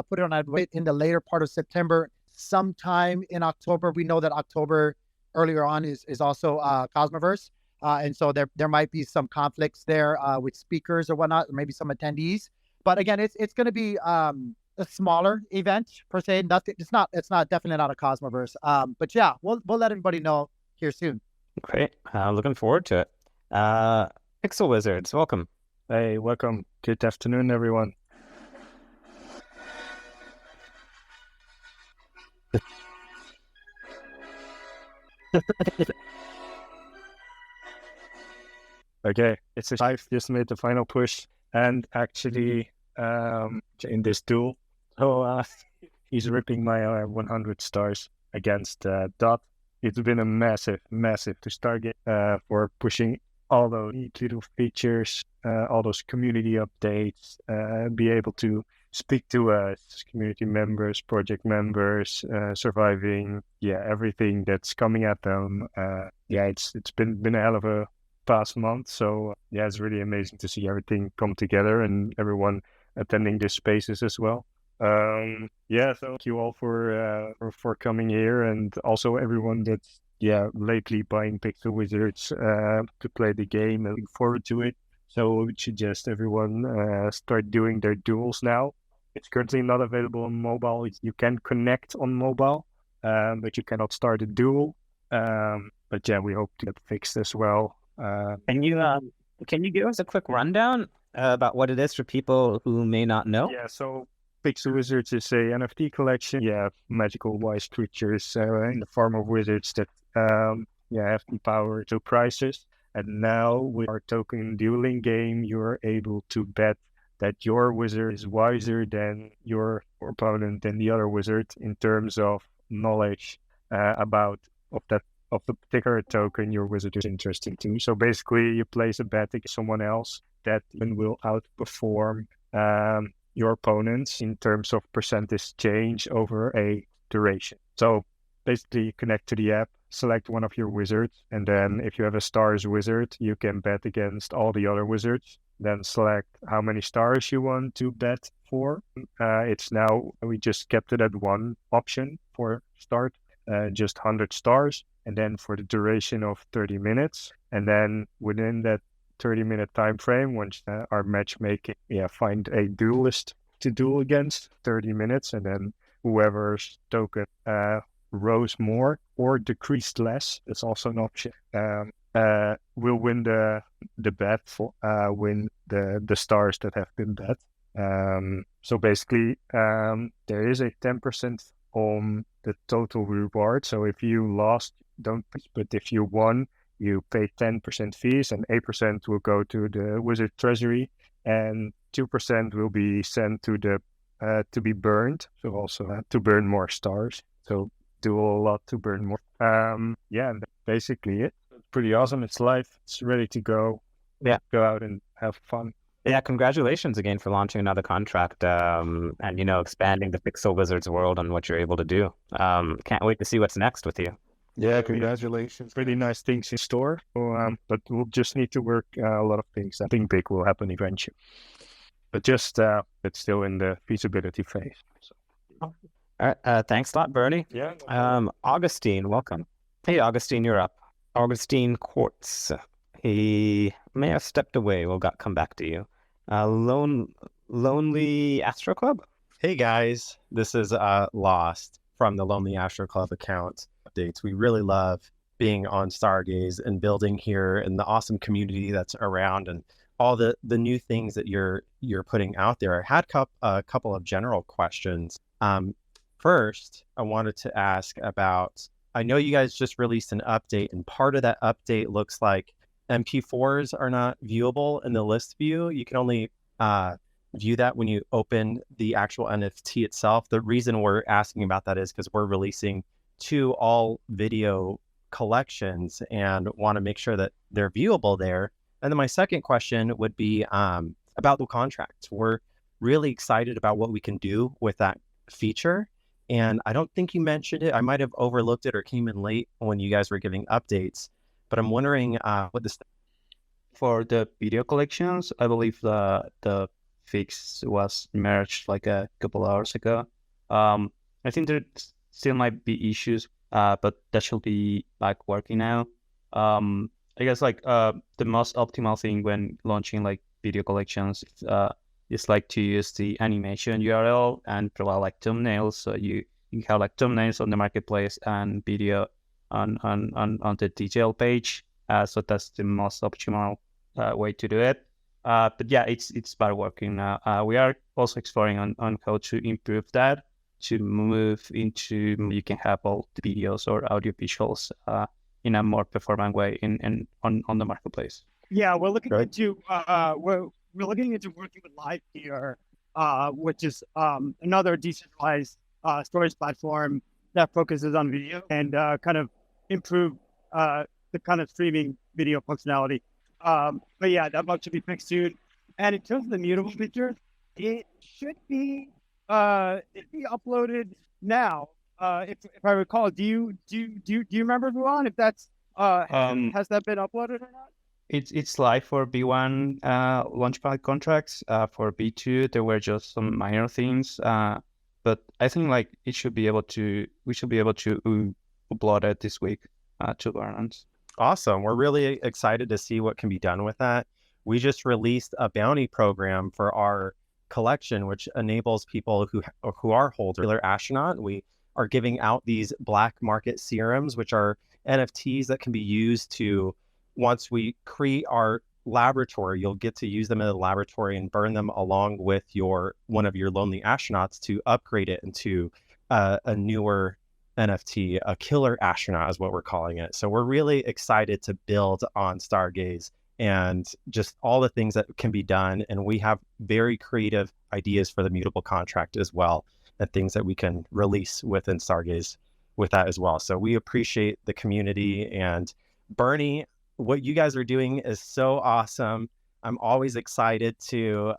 put it on in the later part of September, sometime in October. We know that October earlier on is also Cosmoverse. And so there might be some conflicts there with speakers or whatnot, or maybe some attendees. But again, it's going to be a smaller event per se. It's not definitely not a Cosmoverse. But yeah, we'll let everybody know here soon. Great. Looking forward to it. Pixel Wizards, welcome. Hey, welcome. Good afternoon, everyone. Okay, it's a I've just made the final push and actually in this duel. So he's ripping my 100 stars against Dot. It's been a massive to Stargaze for pushing all those neat little features, all those community updates, be able to speak to us, community members, project members, surviving, everything that's coming at them. It's been a hell of a past month. So it's really amazing to see everything come together and everyone attending these spaces as well. So thank you all for coming here, and also everyone that's lately buying Pixel Wizards to play the game and looking forward to it. So we suggest everyone start doing their duels now. It's currently not available on mobile. You can connect on mobile, but you cannot start a duel. But we hope to get fixed as well. Can you give us a quick rundown about what it is for people who may not know? So Pixel Wizards is a NFT collection. Magical wise creatures in the form of wizards that have the power to prizes. And now with our token dueling game, you're able to bet that your wizard is wiser than your opponent and the other wizard in terms of knowledge of the particular token your wizard is interested to. So basically, you place a bet against someone else that will outperform your opponents in terms of percentage change over a duration. So basically, you connect to the app, select one of your wizards, and then if you have a stars wizard, you can bet against all the other wizards. Then select how many stars you want to bet for. We just kept it at one option for start, just 100 stars, and then for the duration of 30 minutes. And then within that 30-minute time frame, once our matchmaking, find a duelist to duel against, 30 minutes, and then whoever's token rose more or decreased less, it's also an option, will win the bet, win the stars that have been bet. So basically, there is a 10% on the total reward. So if you lost, don't pay, but if you won, you pay 10% fees, and 8% will go to the wizard treasury, and 2% will be sent to the to be burned. So also to burn more stars. So do a lot to burn more. And that's basically it. pretty awesome. It's live. It's ready to go. Yeah. Go out and have fun. Yeah, congratulations again for launching another contract, and expanding the Pixel Wizards world and what you're able to do. Can't wait to see what's next with you. Yeah, congratulations. Pretty nice things in store. So, but we'll just need to work a lot of things. I think big will happen eventually. But just it's still in the feasibility phase. So. All right. Thanks a lot, Bernie. Yeah. Augustine, welcome. Hey, Augustine, you're up. Augustine Quartz. He may have stepped away. We'll come back to you. Lonely Astro Club? Hey guys, this is Lost from the Lonely Astro Club account updates. We really love being on Stargaze and building here and the awesome community that's around and all the new things that you're putting out there. I had a couple of general questions. First, I wanted to ask about, I know you guys just released an update, and part of that update looks like MP4s are not viewable in the list view. You can only view that when you open the actual NFT itself. The reason we're asking about that is because we're releasing 2 all video collections and want to make sure that they're viewable there. And then my second question would be about the contract. We're really excited about what we can do with that feature. And I don't think you mentioned it. I might have overlooked it or came in late when you guys were giving updates. But I'm wondering what this... For the video collections, I believe the fix was merged like a couple hours ago. I think there still might be issues, but that should be like working now. I guess like the most optimal thing when launching like video collections is like to use the animation URL and provide like thumbnails. So you have like thumbnails on the marketplace and video on the detail page. So that's the most optimal way to do it. But yeah, it's about working now. We are also exploring on how to improve that, to move into, you can have all the videos or audio visuals in a more performant way on the marketplace. Yeah, we're looking into we're looking into working with Live here, which is another decentralized storage platform that focuses on video and kind of improve the kind of streaming video functionality. But yeah, that bug should be fixed soon. And in terms of the mutable feature, it should be uploaded now. If I recall, do you remember, Vuan, if that's has that been uploaded or not? It's live for B1 launchpad contracts. For B2, there were just some minor things, but I think like we should be able to upload it this week to Governance. Awesome. We're really excited to see what can be done with that. We just released a bounty program for our collection, which enables people who are holders of astronaut. We are giving out these black market serums, which are NFTs that can be used to, once we create our laboratory, you'll get to use them in the laboratory and burn them along with one of your lonely astronauts to upgrade it into a newer NFT. A killer astronaut is what we're calling it. So we're really excited to build on Stargaze and just all the things that can be done. And we have very creative ideas for the mutable contract as well, and things that we can release within Stargaze with that as well. So we appreciate the community. And Bernie, what you guys are doing is so awesome. I'm always excited to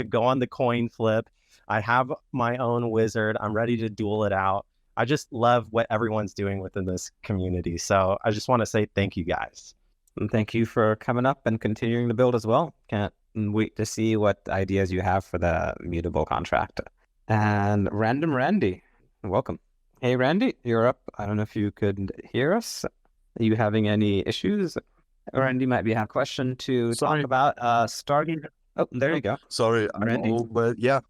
go on the coin flip. I have my own wizard. I'm ready to duel it out. I just love what everyone's doing within this community. So I just want to say thank you guys. And thank you for coming up and continuing to build as well. Can't wait to see what ideas you have for the mutable contract. And Random Randy, welcome. Hey, Randy, you're up. I don't know if you could hear us. Are you having any issues? Randy might have a question to talk about Stargaze. Oh, there you go. Sorry, Randy.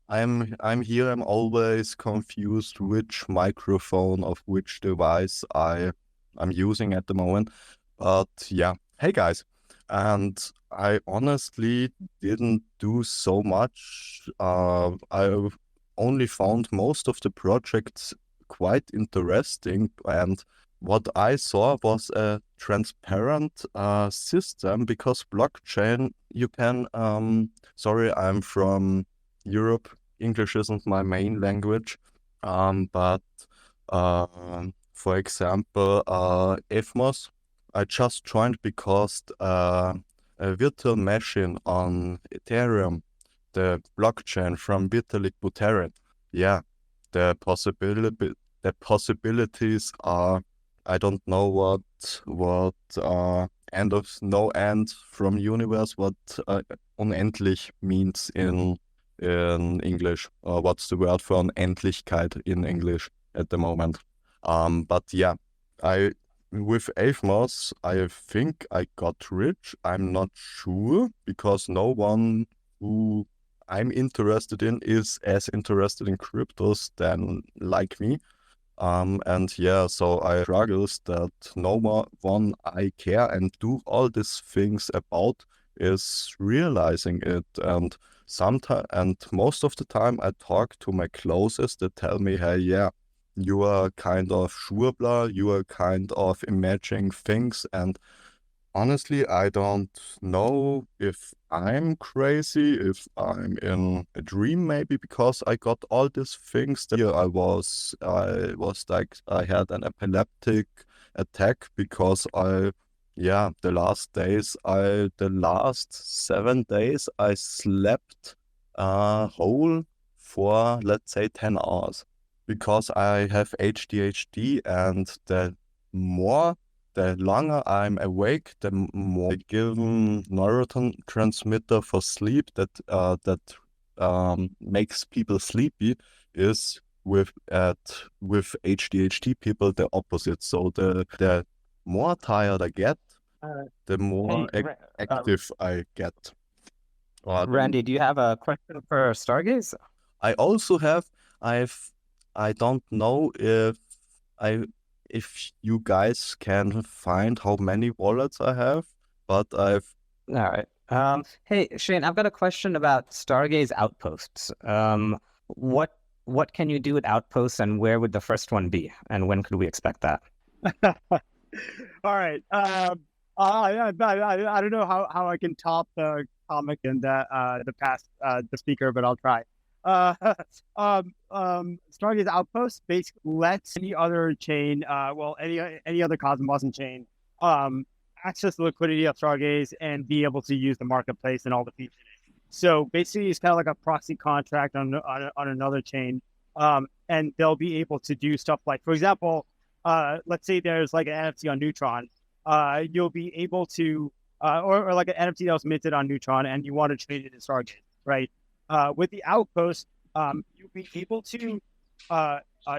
I'm here. I'm always confused which microphone of which device I'm using at the moment. But yeah, hey guys. And I honestly didn't do so much. I only found most of the projects quite interesting, and what I saw was a transparent system, because blockchain, you can, sorry, I'm from Europe, English isn't my main language, but for example, EFMOS, I just joined because a virtual machine on Ethereum, the blockchain from Vitalik Buterin. Yeah, the possibilities are, I don't know what end of no end from universe, what unendlich means in English, or what's the word for Unendlichkeit in English at the moment. But yeah, I with Avmos, I think I got rich. I'm not sure because no one who I'm interested in is as interested in cryptos than like me. And yeah, so I struggles that no one I care and do all these things about is realizing it. And sometimes, and most of the time, I talk to my closest that tell me, hey, yeah, you are kind of Schwurbler, you are kind of imagining things, and honestly, I don't know if I'm crazy, if I'm in a dream maybe, because I got all these things that I was like, I had an epileptic attack because the last 7 days, I slept whole for, let's say, 10 hours because I have ADHD, and the longer I'm awake, the more I give neurotransmitter for sleep that makes people sleepy is with ADHD people the opposite. So the more tired I get, the more active I get. Randy, do you have a question for Stargaze? I also have I don't know if you guys can find how many wallets I have, but All right. Hey, Shane, I've got a question about Stargaze outposts. What can you do with outposts, and where would the first one be, and when could we expect that? All right. I don't know how I can top the comic and the past the speaker, but I'll try. Stargaze Outpost basically lets any other chain, any other Cosmos chain, access the liquidity of Stargaze and be able to use the marketplace and all the features. So basically, it's kind of like a proxy contract on another chain, and they'll be able to do stuff like, for example, let's say there's like an NFT on Neutron, you'll be able to, or like an NFT that was minted on Neutron, and you want to trade it in Stargaze, right? With the Outpost, you'll be able to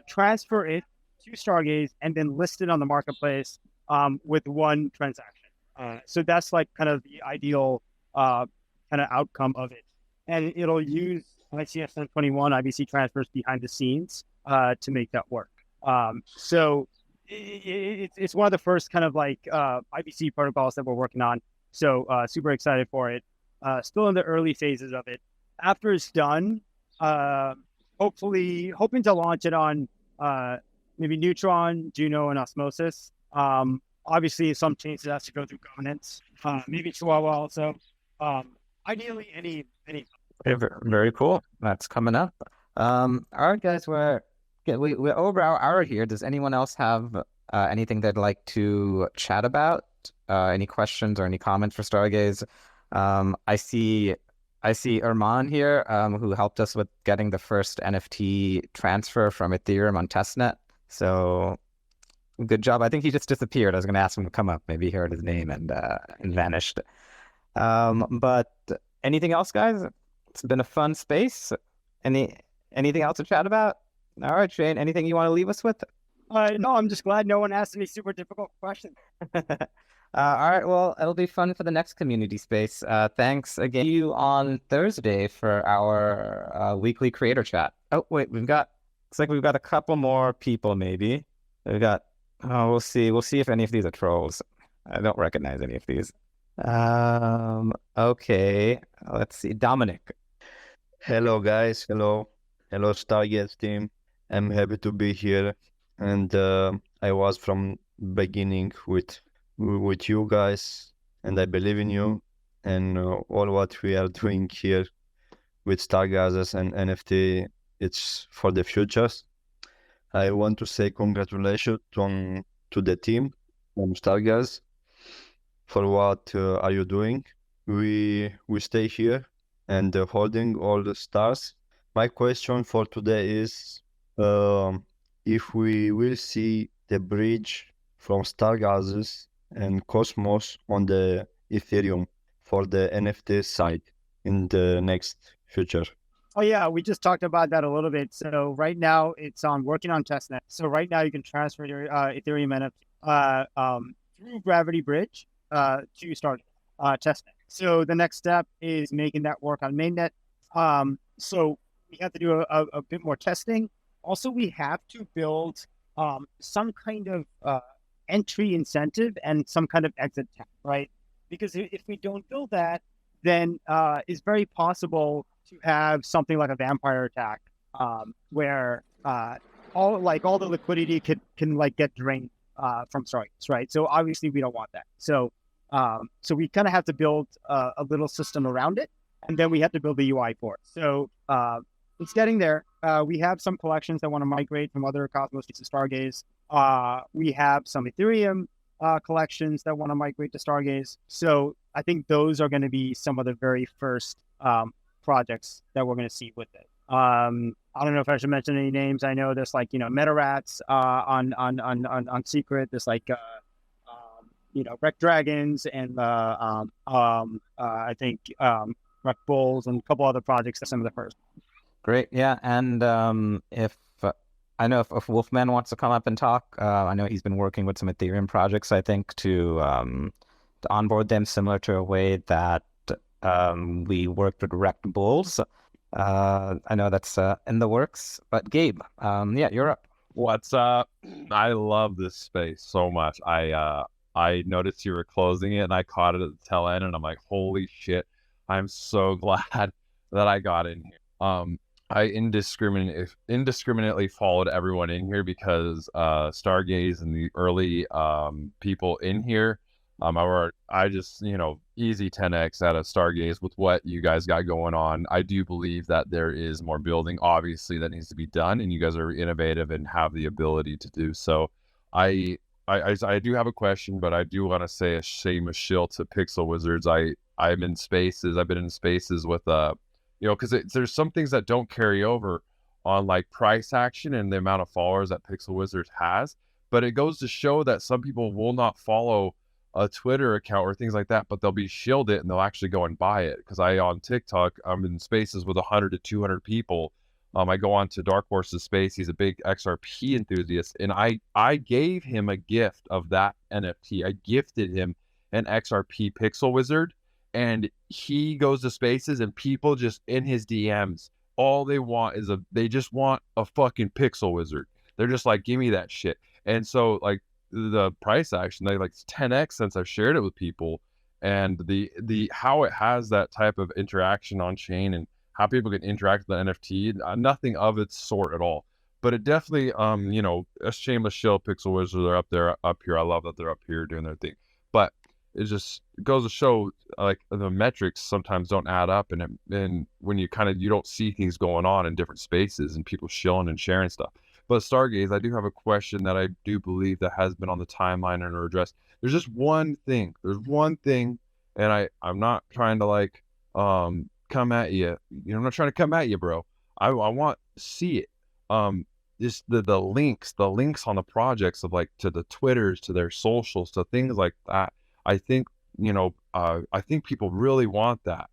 transfer it to Stargaze and then list it on the marketplace with one transaction. So that's like kind of the ideal kind of outcome of it. And it'll use ICS 1021 IBC transfers behind the scenes to make that work. So it's one of the first kind of like IBC protocols that we're working on. So super excited for it. Still in the early phases of it. After it's done, hopefully hoping to launch it on maybe Neutron, Juno, and Osmosis. Obviously, some changes have to go through governance. Maybe Chihuahua also. Ideally, any. Very cool. That's coming up. All right, guys, we're over our hour here. Does anyone else have anything they'd like to chat about? Any questions or any comments for Stargaze? I see Erman here, who helped us with getting the first NFT transfer from Ethereum on testnet. So good job. I think he just disappeared. I was going to ask him to come up. Maybe he heard his name and vanished. But anything else, guys? It's been a fun space. Anything else to chat about? All right, Shane, anything you want to leave us with? No, I'm just glad no one asked any super difficult questions. All right, well, it'll be fun for the next community space. Thanks again. See you on Thursday for our weekly creator chat. Oh, wait, looks like we've got a couple more people, maybe. We'll see if any of these are trolls. I don't recognize any of these. Okay, let's see. Dominic. Hello, guys. Hello, Stargaze team. I'm happy to be here, and I was from beginning with you guys, and I believe in you and all what we are doing here with Stargazes and NFT. It's for the futures. I want to say congratulations to the team from Stargaze. for what are you doing. We stay here and holding all the stars. My question for today is if we will see the bridge from Stargazes and Cosmos on the Ethereum for the NFT side in the next future. Oh yeah, we just talked about that a little bit. So right now it's on working on testnet. So right now you can transfer your Ethereum NFT through Gravity Bridge to start testnet. So the next step is making that work on mainnet. So we have to do a bit more testing. Also, we have to build some kind of entry incentive and some kind of exit tech, right? Because if we don't build that, then it's very possible to have something like a vampire attack, where all the liquidity can like get drained from Stargaze, right? So obviously we don't want that. So we kind of have to build a little system around it, and then we have to build the UI for it. So it's getting there. We have some collections that want to migrate from other Cosmos to Stargaze. We have some Ethereum collections that want to migrate to Stargaze. So I think those are going to be some of the very first projects that we're going to see with it. I don't know if I should mention any names. I know there's like, MetaRats on Secret. There's like, Wreck Dragons and I think Wreck Bulls and a couple other projects. That's some of the first. Great. Yeah. And if I know if Wolfman wants to come up and talk, I know he's been working with some Ethereum projects, I think, to onboard them similar to a way that we worked with Wrecked Bulls. I know that's in the works. But Gabe, yeah, you're up. What's up? I love this space so much. I noticed you were closing it, and I caught it at the tail end, and I'm like, holy shit! I'm so glad that I got in here. I indiscriminately followed everyone in here because Stargaze and the early people in here, I just, easy 10x out of Stargaze with what you guys got going on. I do believe that there is more building, obviously, that needs to be done, and you guys are innovative and have the ability to do so. I do have a question, but I do want to say a shame a shill to Pixel Wizards. I've been in spaces with because there's some things that don't carry over on like price action and the amount of followers that Pixel Wizards has, but it goes to show that some people will not follow a Twitter account or things like that, but they'll be shielded and they'll actually go and buy it. Because on TikTok, I'm in spaces with 100 to 200 people. I go on to Dark Horse's space. He's a big XRP enthusiast, and I gave him a gift of that NFT. I gifted him an XRP Pixel Wizard, and he goes to spaces and people just in his DMs, all they want is they just want a fucking Pixel Wizard. They're just like, give me that shit. And so like the price action, they like 10x since I've shared it with people, and the how it has that type of interaction on chain and how people can interact with the NFT, nothing of its sort at all. But it definitely, a shameless shill, Pixel Wizards are up here. I love that they're up here doing their thing. But it goes to show, like, the metrics sometimes don't add up, and when you don't see things going on in different spaces and people shilling and sharing stuff. But Stargaze, I do have a question that I do believe that has been on the timeline and addressed. There's just one thing. And I'm not trying to come at you. I'm not trying to come at you, bro. I want to see it. Just the links on the projects of like to the Twitters, to their socials, to things like that. I think I think people really want that.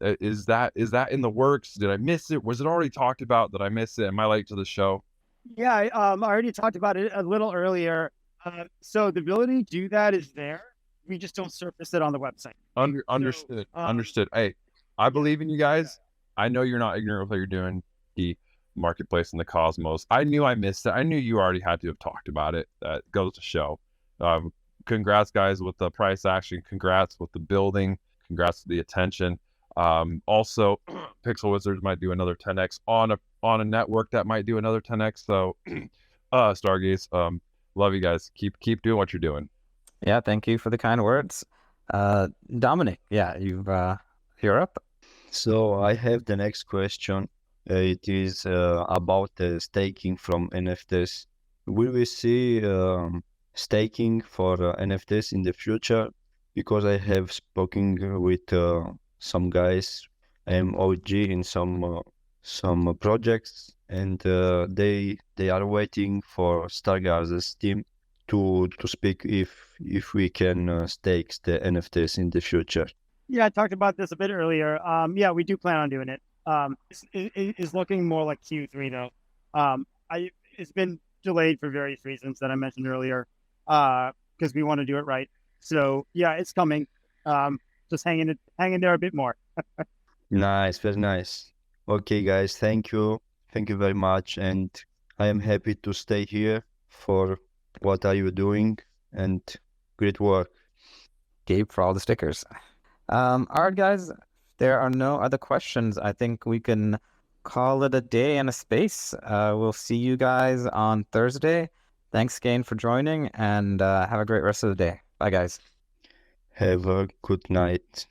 Is that in the works? Did I miss it? Was it already talked about? Did I miss it? Am I late to the show? Yeah, I already talked about it a little earlier. So the ability to do that is there. We just don't surface it on the website. Understood. Understood. Hey, I believe in you guys. I know you're not ignorant of what you're doing. The marketplace and the Cosmos. I knew I missed it. I knew you already had to have talked about it. That goes to show. Congrats, guys, with the price action. Congrats with the building. Congrats with the attention. Also, Pixel Wizards might do another 10x on a network that might do another 10x. So, Stargaze, love you guys. Keep doing what you're doing. Yeah, thank you for the kind words. Dominic, yeah, you're up. So I have the next question. It is about the staking from NFTs. Will we see staking for NFTs in the future? because I have spoken with some guys. I am OG in some projects, and they are waiting for Stargaze's team to speak if we can stake the NFTs in the future. Yeah, I talked about this a bit earlier. Yeah, we do plan on doing it. It's looking more like Q3 though. It's been delayed for various reasons that I mentioned earlier, because we want to do it right. So yeah, it's coming. Just hang in there a bit more. Nice, very nice. Okay, guys, thank you very much, and I am happy to stay here for what are you doing, and great work. Gabe for all the stickers. All right, guys. There are no other questions. I think we can call it a day and a space. We'll see you guys on Thursday. Thanks again for joining, and have a great rest of the day. Bye, guys. Have a good night.